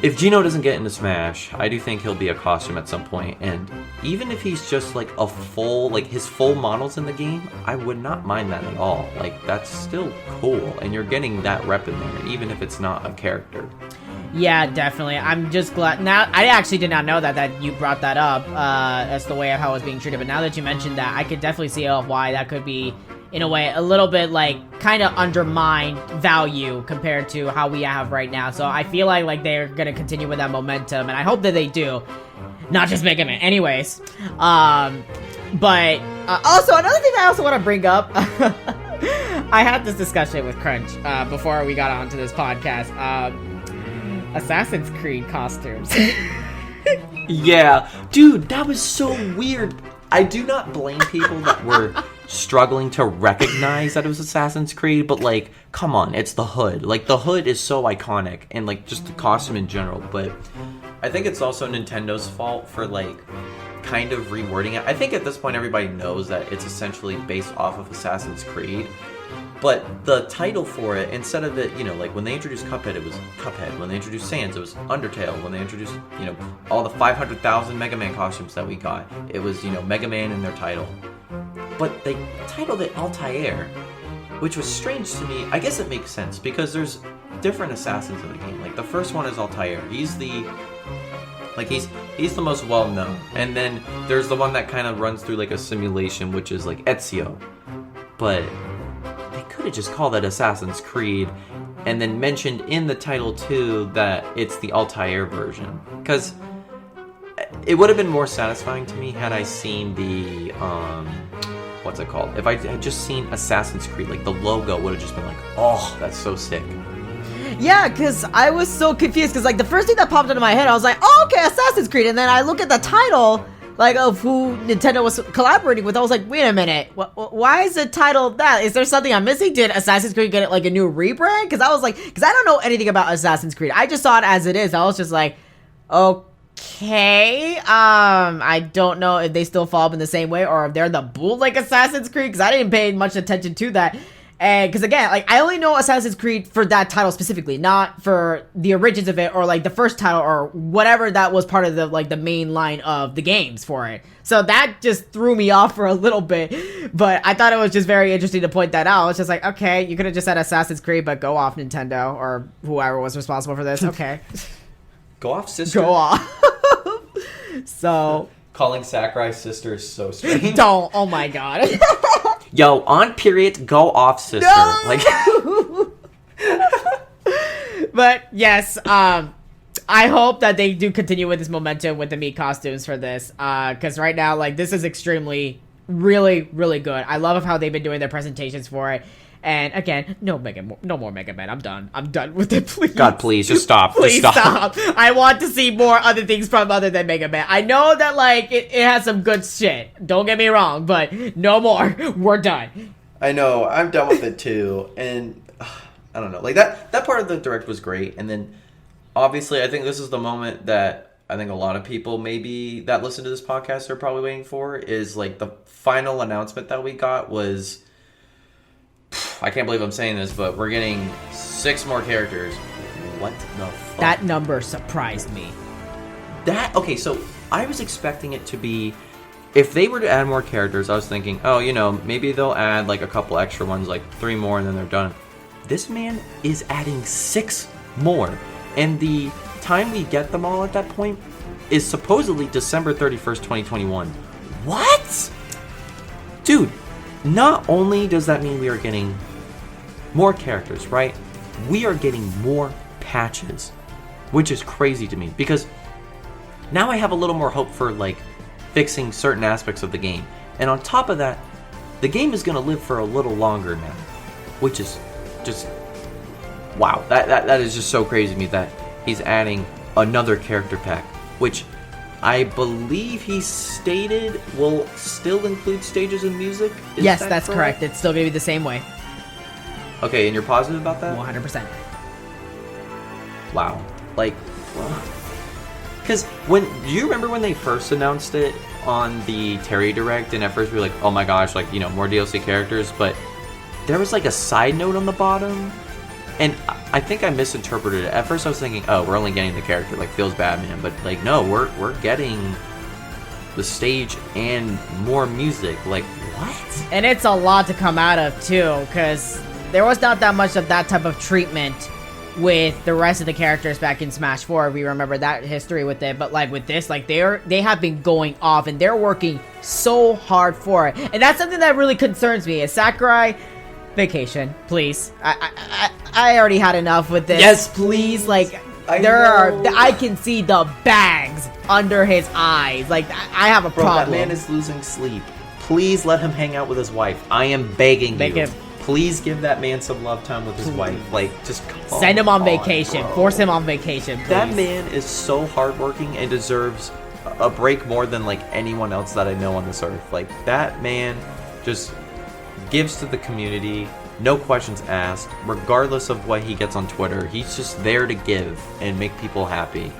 if Geno doesn't get into Smash, I do think he'll be a costume at some point. And even if he's just like a full, like his full models in the game, I would not mind that at all. Like that's still cool. And you're getting that rep in there, even if it's not a character. Yeah, definitely. I'm just glad. Now, I actually did not know that you brought that up as the way of how it was being treated. But now that you mentioned that, I could definitely see why that could be, in a way, a little bit, like, kind of undermine value compared to how we have right now. So I feel like they're going to continue with that momentum, and I hope that they do. Not just Mega Man. Anyways. But also, another thing I also want to bring up, I had this discussion with Crunch before we got onto this podcast. Assassin's Creed costumes. Yeah. Dude, that was so weird. I do not blame people that were struggling to recognize that it was Assassin's Creed, but like, come on, it's the hood. Like, the hood is so iconic, and like, just the costume in general, but I think it's also Nintendo's fault for like, kind of rewording it. I think at this point everybody knows that it's essentially based off of Assassin's Creed, but the title for it, instead of it, you know, like when they introduced Cuphead, it was Cuphead. When they introduced Sans, it was Undertale. When they introduced, you know, all the 500,000 Mega Man costumes that we got, it was, you know, Mega Man in their title. But they titled it Altair, which was strange to me. I guess it makes sense because there's different assassins in the game. Like the first one is Altair. He's the most well known. And then there's the one that kind of runs through like a simulation, which is like Ezio. But they could have just called it Assassin's Creed and then mentioned in the title too that it's the Altair version. Because it would have been more satisfying to me had I seen the what's it called? If I had just seen Assassin's Creed, like the logo would have just been like, oh, that's so sick. Yeah, because I was so confused, because like the first thing that popped into my head, I was like, oh, okay, Assassin's Creed, and then I look at the title, like, of who Nintendo was collaborating with. I was like, wait a minute, why is it titled that? Is there something I'm missing? Did Assassin's Creed get like a new rebrand? Because I was like, because I don't know anything about Assassin's Creed. I just saw it as it is. I was just like, okay, I don't know if they still fall up in the same way or if they're the bootleg Assassin's Creed, because I didn't pay much attention to that. And because again, like I only know Assassin's Creed for that title specifically, not for the origins of it or like the first title or whatever that was part of the like the main line of the games for it. So that just threw me off for a little bit. But I thought it was just very interesting to point that out. It's just like, okay, you could have just said Assassin's Creed, but go off Nintendo or whoever was responsible for this. Okay. Go off, sister. Go off. So calling Sakurai sister is so strange. Don't. Oh my god. Yo, on period, go off, sister. No! Like, but yes, I hope that they do continue with this momentum with the Mii costumes for this, because right now, like, this is extremely, really, really good. I love how they've been doing their presentations for it. And again, no more Mega Man. I'm done with it. Please, God, please, just stop. Please just stop. I want to see more other things from other than Mega Man. I know that like it has some good shit. Don't get me wrong, but no more. We're done. I know. I'm done with it too. And I don't know. Like that part of the direct was great. And then obviously, I think this is the moment that I think a lot of people maybe that listen to this podcast are probably waiting for is like the final announcement that we got was, I can't believe I'm saying this, but we're getting 6 more characters. What the fuck? That number surprised me. Okay, so I was expecting it to be, if they were to add more characters, I was thinking, oh, you know, maybe they'll add like a couple extra ones, like 3 more, and then they're done. This man is adding 6 more, and the time we get them all at that point is supposedly December 31st, 2021. What? Dude, not only does that mean we are getting more characters, right? We are getting more patches, which is crazy to me, because now I have a little more hope for like fixing certain aspects of the game. And on top of that, the game is going to live for a little longer now, which is just wow. That is just so crazy to me that he's adding another character pack, which I believe he stated will still include stages and music. Yes, that's correct. It's still going to be the same way. Okay, and you're positive about that? 100%. Wow. Like, because do you remember when they first announced it on the Terry Direct, and at first we were like, oh my gosh, like, you know, more DLC characters, but there was like a side note on the bottom, and I think I misinterpreted it. At first I was thinking, oh, we're only getting the character, like, feels Batman, but like, no, we're getting the stage and more music. Like, what? And it's a lot to come out of, too, because there was not that much of that type of treatment with the rest of the characters back in Smash 4. We remember that history with it, but like with this, like they have been going off and they're working so hard for it. And that's something that really concerns me. Is Sakurai, vacation, please. I already had enough with this. Yes, please. Like I can see the bags under his eyes. Like I have a problem. That man is losing sleep. Please let him hang out with his wife. I am begging you. Please give that man some love time with his wife. Like, just send him on vacation. Bro. Force him on vacation, please. That man is so hardworking and deserves a break more than, like, anyone else that I know on this earth. Like, that man just gives to the community, no questions asked, regardless of what he gets on Twitter. He's just there to give and make people happy.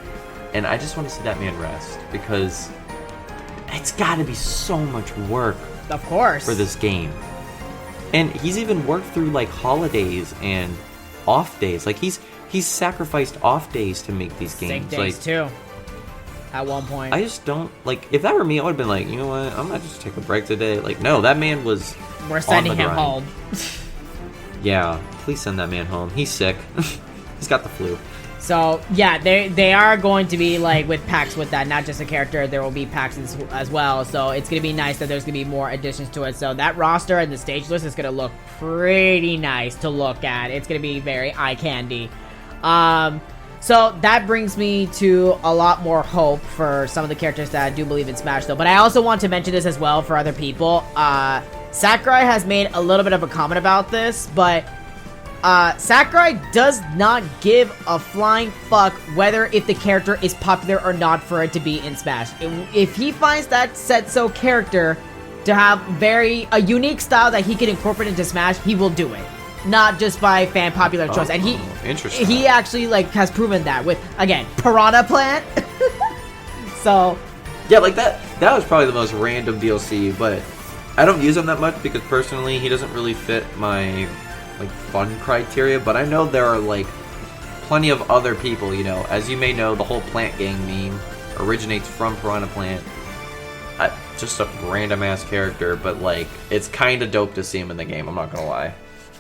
And I just want to see that man rest, because it's got to be so much work. Of course. For this game. And he's even worked through like holidays and off days. Like he's sacrificed off days to make these games. Sick days like, too. At one point. I just don't like. If that were me, I would have been like, you know what? I'm gonna just take a break today. Like, no, that man was. We're sending him home. Yeah, please send that man home. He's sick. He's got the flu. So yeah, they are going to be like with packs with that, not just a character. There will be packs as well. So it's gonna be nice that there's gonna be more additions to it. So that roster and the stage list is gonna look pretty nice to look at. It's gonna be very eye candy. So that brings me to a lot more hope for some of the characters that I do believe in Smash though. But I also want to mention this as well for other people. Sakurai has made a little bit of a comment about this, but Sakurai does not give a flying fuck whether if the character is popular or not for it to be in Smash. If he finds that Setso character to have a unique style that he can incorporate into Smash, he will do it. Not just by fan popular choice. And he actually like has proven that with, again, Piranha Plant. So yeah, like that was probably the most random DLC, but I don't use him that much because personally he doesn't really fit my like fun criteria, but I know there are like plenty of other people, you know. As you may know, the whole Plant Gang meme originates from Piranha Plant. Just a random ass character, but like it's kind of dope to see him in the game, I'm not gonna lie.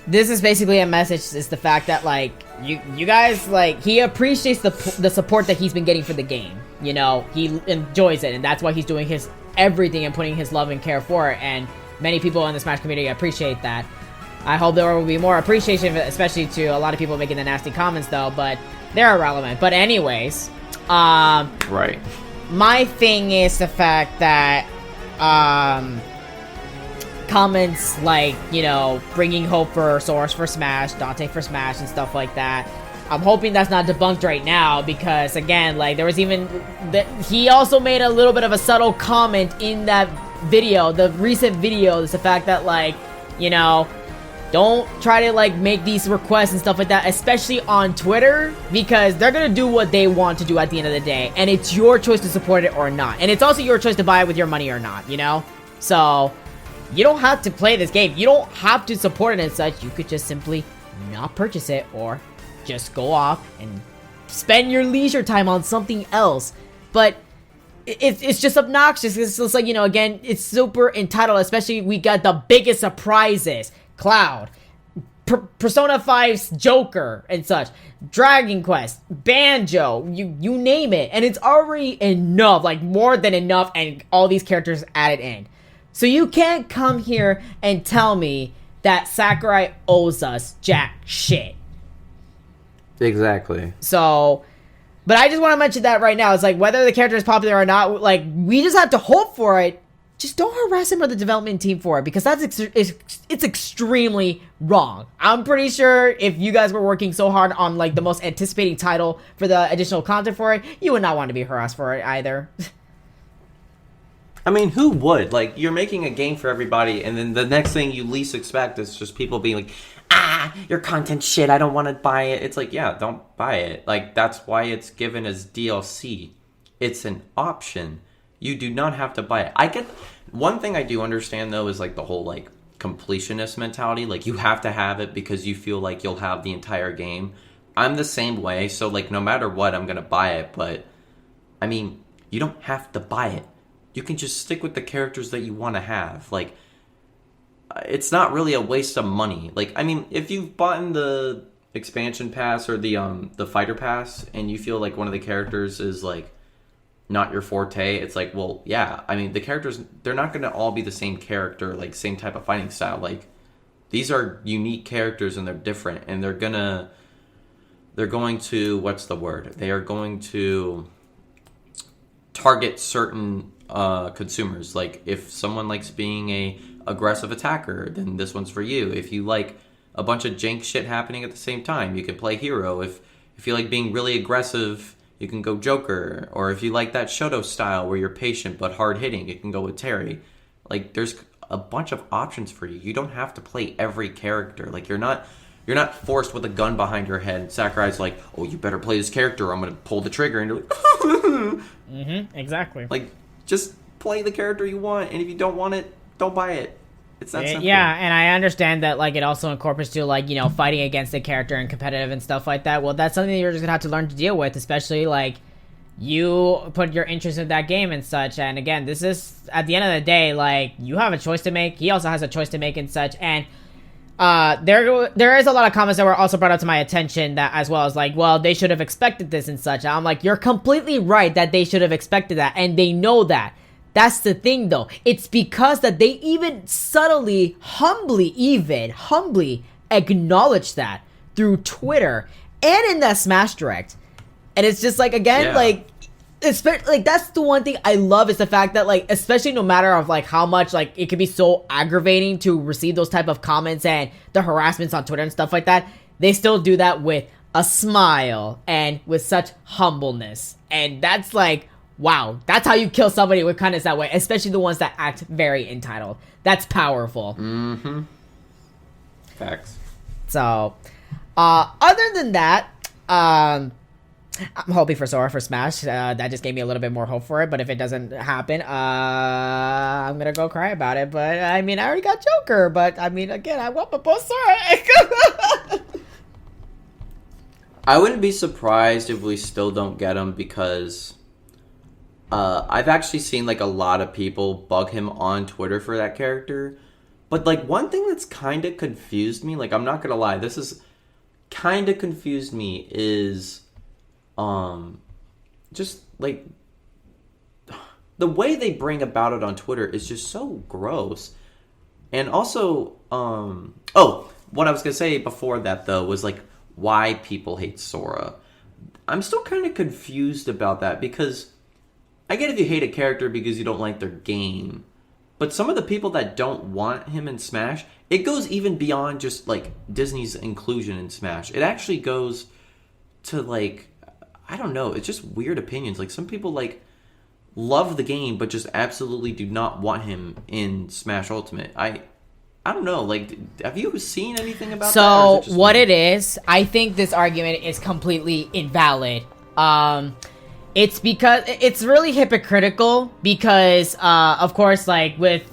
This is basically a message, is the fact that like you guys, like, he appreciates the support that he's been getting for the game. You know, he enjoys it, and that's why he's doing his everything and putting his love and care for it, and many people in the Smash community appreciate that. I hope there will be more appreciation, especially to a lot of people making the nasty comments, though, but they're irrelevant. But anyways, right. My thing is the fact that, comments like, you know, bringing hope for Source for Smash, Dante for Smash, and stuff like that, I'm hoping that's not debunked right now, because, again, like, there was even, he also made a little bit of a subtle comment in that video, the recent video, is the fact that, like, you know, don't try to like make these requests and stuff like that, especially on Twitter, because they're gonna do what they want to do at the end of the day, and it's your choice to support it or not, and it's also your choice to buy it with your money or not, you know? So you don't have to play this game, you don't have to support it and such. You could just simply not purchase it, or just go off and spend your leisure time on something else. But it's just obnoxious. It's just like, you know, again, it's super entitled, especially we got the biggest surprises. Cloud, Persona 5's Joker and such, Dragon Quest, Banjo, you name it. And it's already enough, like more than enough, and all these characters added in. So you can't come here and tell me that Sakurai owes us jack shit. Exactly. So, but I just want to mention that right now. It's like, whether the character is popular or not, like, we just have to hope for it. Just don't harass him or the development team for it, because it's extremely wrong. I'm pretty sure if you guys were working so hard on, like, the most anticipating title for the additional content for it, you would not want to be harassed for it either. I mean, who would? Like, you're making a game for everybody, and then the next thing you least expect is just people being like, your content shit, I don't want to buy it. It's like, yeah, don't buy it. Like, that's why it's given as DLC. It's an option. You do not have to buy it. I get... One thing I do understand, though, is, like, the whole, like, completionist mentality. Like, you have to have it because you feel like you'll have the entire game. I'm the same way, so, like, no matter what, I'm gonna buy it. But, I mean, you don't have to buy it. You can just stick with the characters that you want to have. Like, it's not really a waste of money. Like, I mean, if you've bought in the expansion pass or the fighter pass, and you feel like one of the characters is, like, not your forte, it's like, well, yeah, I mean, the characters, they're not going to all be the same character, like, same type of fighting style. Like, these are unique characters, and they're different, and they're going to, what's the word? They are going to target certain consumers. Like, if someone likes being a aggressive attacker, then this one's for you. If you like a bunch of jank shit happening at the same time, you can play hero. If you like being really aggressive, you can go Joker. Or if you like that Shoto style where you're patient but hard-hitting, you can go with Terry. Like, there's a bunch of options for you. You don't have to play every character. Like, you're not forced with a gun behind your head. Sakurai's like, oh, you better play this character or I'm going to pull the trigger. And you're like, mm-hmm, exactly. Like, just play the character you want. And if you don't want it, don't buy it. It's that simple. Yeah, and I understand that, like, it also incorporates to, like, you know, fighting against the character and competitive and stuff like that. Well, that's something that you're just gonna have to learn to deal with, especially, like, you put your interest in that game and such. And again, this is, at the end of the day, like, you have a choice to make. He also has a choice to make and such. And there is a lot of comments that were also brought up to my attention that, as well as, like, well, they should have expected this and such. And I'm like, you're completely right that they should have expected that, and they know that. That's the thing, though. It's because that they even subtly, humbly acknowledge that through Twitter and in that Smash Direct. And it's just like, again, like, that's the one thing I love, is the fact that, like, especially no matter of, like, how much, like, it can be so aggravating to receive those type of comments and the harassments on Twitter and stuff like that, they still do that with a smile and with such humbleness. And that's like, wow, that's how you kill somebody with kindness that way, especially the ones that act very entitled. That's powerful. Mm-hmm. Facts. So, other than that, I'm hoping for Sora for Smash. That just gave me a little bit more hope for it, but if it doesn't happen, I'm gonna go cry about it. But, I mean, I already got Joker, but, I mean, again, I want my boy Sora. I wouldn't be surprised if we still don't get him, because I've actually seen, like, a lot of people bug him on Twitter for that character. But, like, one thing that's kind of confused me, like, I'm not gonna lie, this is kind of confused me, is just, like, the way they bring about it on Twitter is just so gross. And also, what I was gonna say before that, though, was, like, why people hate Sora. I'm still kind of confused about that, because I get if you hate a character because you don't like their game, but some of the people that don't want him in Smash, it goes even beyond just, like, Disney's inclusion in Smash. It actually goes to, like, I don't know, it's just weird opinions. Like, some people, like, love the game, but just absolutely do not want him in Smash Ultimate. I I don't know. Like, have you seen anything about that? So what it is, I think this argument is completely invalid. It's because it's really hypocritical because, of course, like with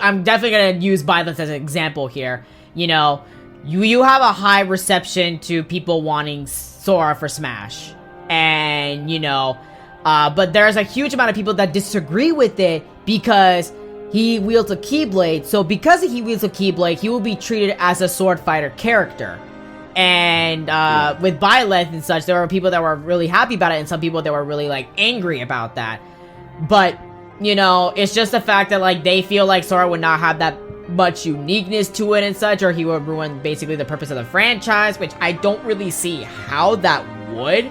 I'm definitely gonna use Byleth as an example here. You know, you have a high reception to people wanting Sora for Smash, and you know, but there's a huge amount of people that disagree with it because he wields a Keyblade. So because he wields a Keyblade, he will be treated as a sword fighter character. And with Byleth and such, there were people that were really happy about it, and some people that were really like angry about that. But you know, it's just the fact that like they feel like Sora would not have that much uniqueness to it and such, or he would ruin basically the purpose of the franchise, which I don't really see how that would.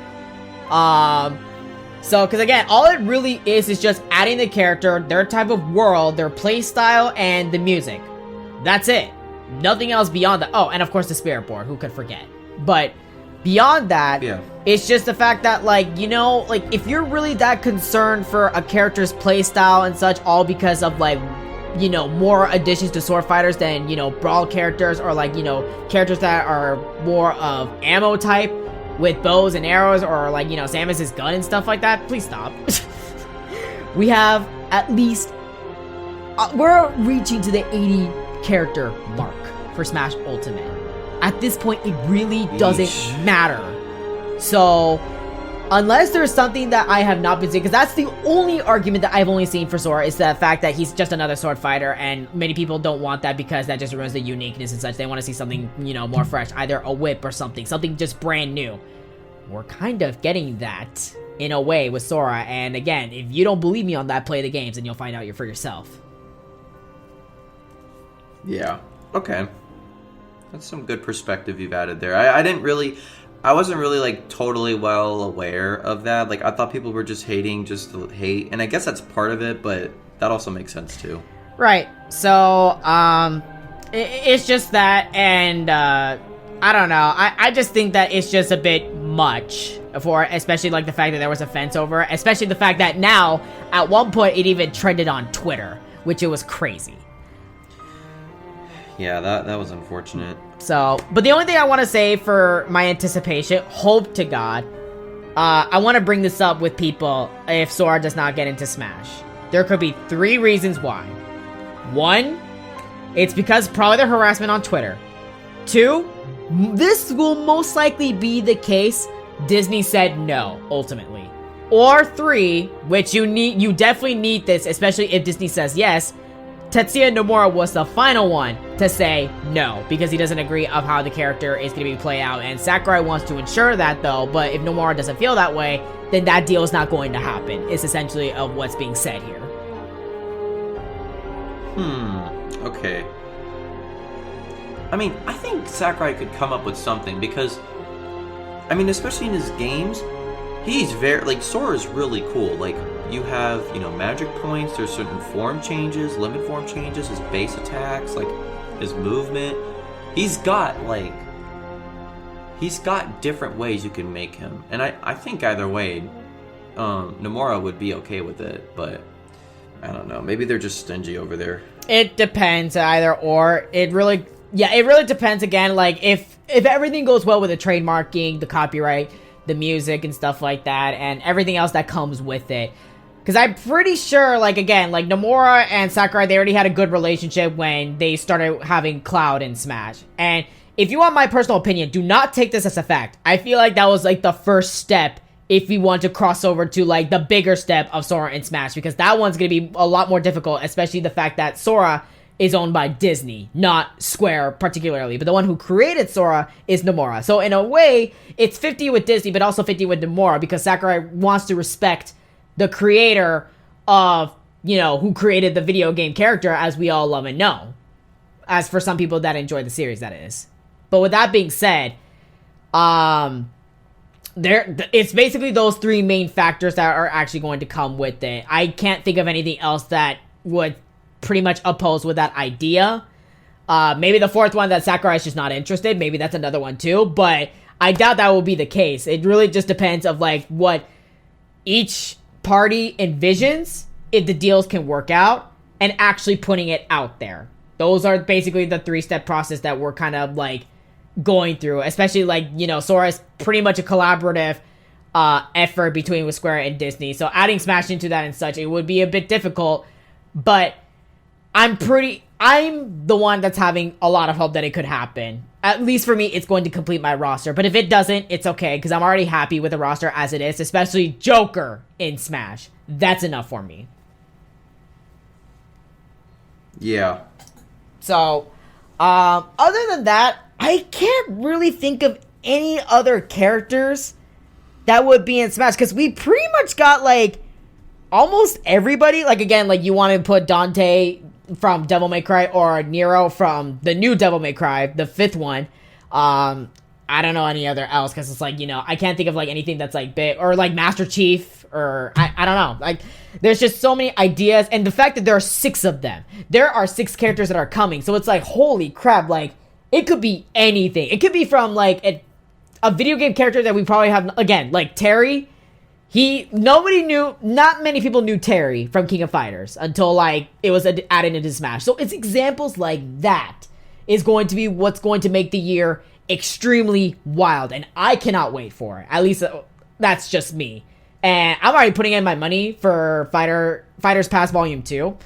So, because again, all it really is just adding the character, their type of world, their play style, and the music. That's it. Nothing else beyond that. Oh, and of course the spirit board, who could forget? But beyond that, it's just the fact that, like, you know, like, if you're really that concerned for a character's playstyle and such, all because of, like, you know, more additions to sword fighters than, you know, brawl characters, or, like, you know, characters that are more of ammo type with bows and arrows, or, like, you know, Samus's gun and stuff like that, please stop. We have at least, we're reaching to the 80 character mark for Smash Ultimate. At this point, it really doesn't matter. So, unless there's something that I have not been seeing, because that's the only argument that I've only seen for Sora, is the fact that he's just another sword fighter, and many people don't want that because that just ruins the uniqueness and such. They want to see something, you know, more fresh, either a whip or something just brand new. We're kind of getting that in a way with Sora, and again, if you don't believe me on that, play the games and you'll find out for yourself. Yeah. Okay. That's some good perspective you've added there. I wasn't really, like, totally well aware of that. Like, I thought people were just hating just to hate, and I guess that's part of it, but that also makes sense too. Right. So, it's just that, and, I don't know. I just think that it's just a bit much for, especially, like, the fact that there was a fence over, especially the fact that now, at one point, it even trended on Twitter, which it was crazy. Yeah, that was unfortunate. So, but the only thing I want to say for my anticipation, hope to God, I want to bring this up with people if Sora does not get into Smash. There could be 3 reasons why. 1, it's because probably the harassment on Twitter. 2, this will most likely be the case. Disney said no, ultimately. Or 3, which you definitely need this, especially if Disney says yes, Tetsuya Nomura was the final one to say no, because he doesn't agree of how the character is going to be played out, and Sakurai wants to ensure that, though, but if Nomura doesn't feel that way, then that deal is not going to happen. It's essentially of what's being said here. Okay. I mean, I think Sakurai could come up with something, because, I mean, especially in his games, he's very, like, Sora's really cool. Like, you have, you know, magic points, there's certain form changes, limit form changes, his base attacks, like, his movement. He's got different ways you can make him. And I think either way, Nomura would be okay with it, but I don't know. Maybe they're just stingy over there. It depends, either or. It really depends, again, like, if everything goes well with the trademarking, the copyright, the music and stuff like that, and everything else that comes with it. Because I'm pretty sure, like, again, like, Nomura and Sakurai, they already had a good relationship when they started having Cloud in Smash. And if you want my personal opinion, do not take this as a fact. I feel like that was, like, the first step if we want to cross over to, like, the bigger step of Sora in Smash. Because that one's going to be a lot more difficult, especially the fact that Sora is owned by Disney, not Square particularly. But the one who created Sora is Nomura. So in a way, it's 50 with Disney, but also 50 with Nomura, because Sakurai wants to respect the creator of, you know, who created the video game character, as we all love and know. As for some people that enjoy the series, that is. But with that being said, it's basically those 3 main factors that are actually going to come with it. I can't think of anything else that would pretty much oppose with that idea. Maybe the 4th one, that Sakurai's just not interested. Maybe that's another one too, but I doubt that will be the case. It really just depends of, like, what each party envisions, if the deals can work out, and actually putting it out there. Those are basically the 3-step process that we're kind of like going through, especially like, you know, Sora is pretty much a collaborative effort between with Square and Disney. So adding Smash into that and such, it would be a bit difficult, but I'm the one that's having a lot of hope that it could happen. At least for me, it's going to complete my roster. But if it doesn't, it's okay, because I'm already happy with the roster as it is, especially Joker in Smash. That's enough for me. Yeah. So, other than that, I can't really think of any other characters that would be in Smash, because we pretty much got, like, almost everybody. Like, again, like, you want to put Dante from Devil May Cry or Nero from the new Devil May Cry, the 5th one. I don't know any other else, because it's like, you know, I can't think of, like, anything that's, like, big, or, like, Master Chief, or, I don't know, like, there's just so many ideas, and the fact that there are 6 of them, there are 6 characters that are coming, so it's like, holy crap, like, it could be anything. It could be from, like, a video game character that we probably have, again, like, Terry. Not many people knew Terry from King of Fighters until, like, it was added into Smash. So it's examples like that is going to be what's going to make the year extremely wild, and I cannot wait for it. At least that's just me. And I'm already putting in my money for Fighters Pass Volume 2.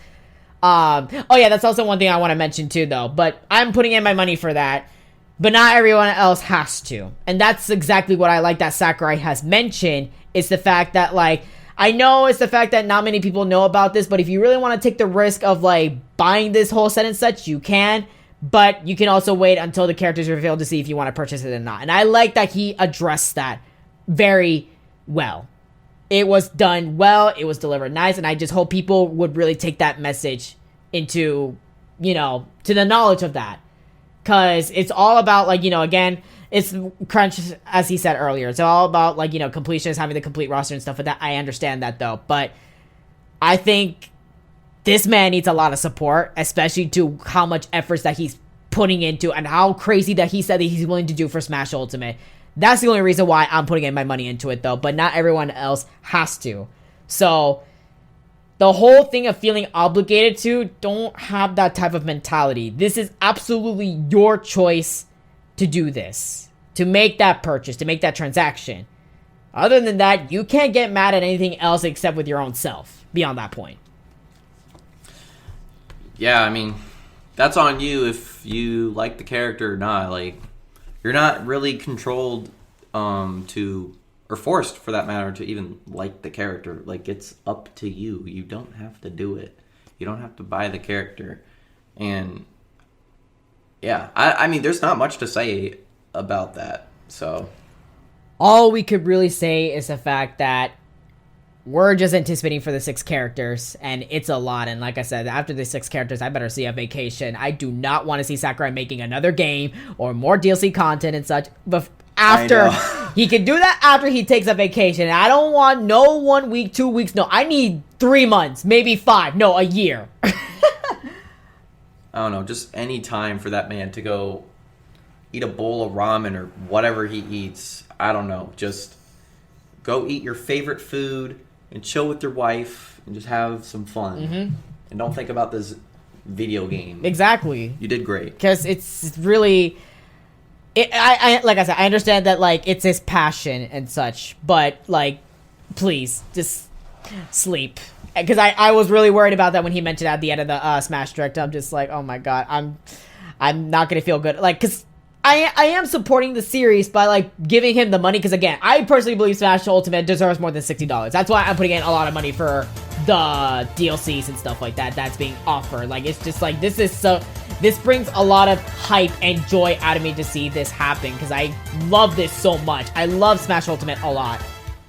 Oh yeah, that's also one thing I want to mention too, though. But I'm putting in my money for that. But not everyone else has to. And that's exactly what I like that Sakurai has mentioned. It's the fact that, like, I know it's the fact that not many people know about this, but if you really want to take the risk of, like, buying this whole set and such, you can. But you can also wait until the characters are revealed to see if you want to purchase it or not. And I like that he addressed that very well. It was done well, it was delivered nice, and I just hope people would really take that message into, you know, to the knowledge of that. Because it's all about, like, you know, again, it's crunch, as he said earlier. It's all about, like, you know, completion, having the complete roster and stuff like that. I understand that, though. But I think this man needs a lot of support, especially to how much efforts that he's putting into and how crazy that he said that he's willing to do for Smash Ultimate. That's the only reason why I'm putting in my money into it, though. But not everyone else has to. So the whole thing of feeling obligated to, don't have that type of mentality. This is absolutely your choice to do this, to make that purchase, to make that transaction. Other than that, you can't get mad at anything else except with your own self beyond that point. Yeah, I mean, that's on you if you like the character or not. Like, you're not really controlled to, or forced for that matter, to even like the character. Like, it's up to you. You don't have to do it. You don't have to buy the character. And yeah, I mean, there's not much to say about that. So all we could really say is the fact that we're just anticipating for the 6 characters, and it's a lot. And like I said, after the 6 characters, I better see a vacation. I do not want to see Sakurai making another game or more DLC content and such. But after he can do that after he takes a vacation. I don't want no 1 week, 2 weeks. No, I need 3 months, maybe 5. No, a year. I don't know, just any time for that man to go eat a bowl of ramen or whatever he eats. I don't know, just go eat your favorite food and chill with your wife and just have some fun. Mm-hmm. And don't think about this video game. Exactly. You did great. Because it's really, I like I said, I understand that, like, it's his passion and such, but, like, please just sleep. Because I was really worried about that when he mentioned at the end of the Smash Direct. I'm just like, oh my god, I'm not gonna feel good. Like, because I am supporting the series by, like, giving him the money. Because again, I personally believe Smash Ultimate deserves more than $60. That's why I'm putting in a lot of money for the DLCs and stuff like that that's being offered. Like, it's just like, this brings a lot of hype and joy out of me to see this happen. Because I love this so much. I love Smash Ultimate a lot.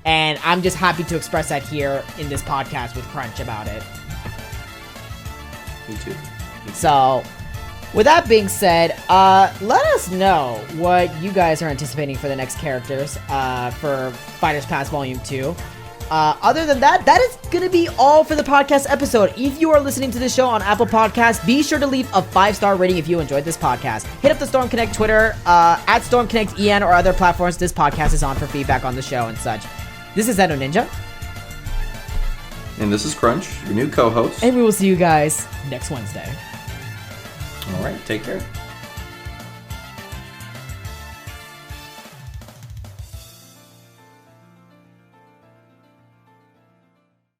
And I'm just happy to express that here in this podcast with Crunch about it. Me too. So, with that being said, let us know what you guys are anticipating for the next characters for Fighters Pass Volume 2. Other than that, that is going to be all for the podcast episode. If you are listening to this show on Apple Podcasts, be sure to leave a 5-star rating if you enjoyed this podcast. Hit up the Storm Connect Twitter, at Storm Connect EN, or other platforms this podcast is on for feedback on the show and such. This is Zeno Ninja. And this is Crunch, your new co-host. And we will see you guys next Wednesday. All right, take care.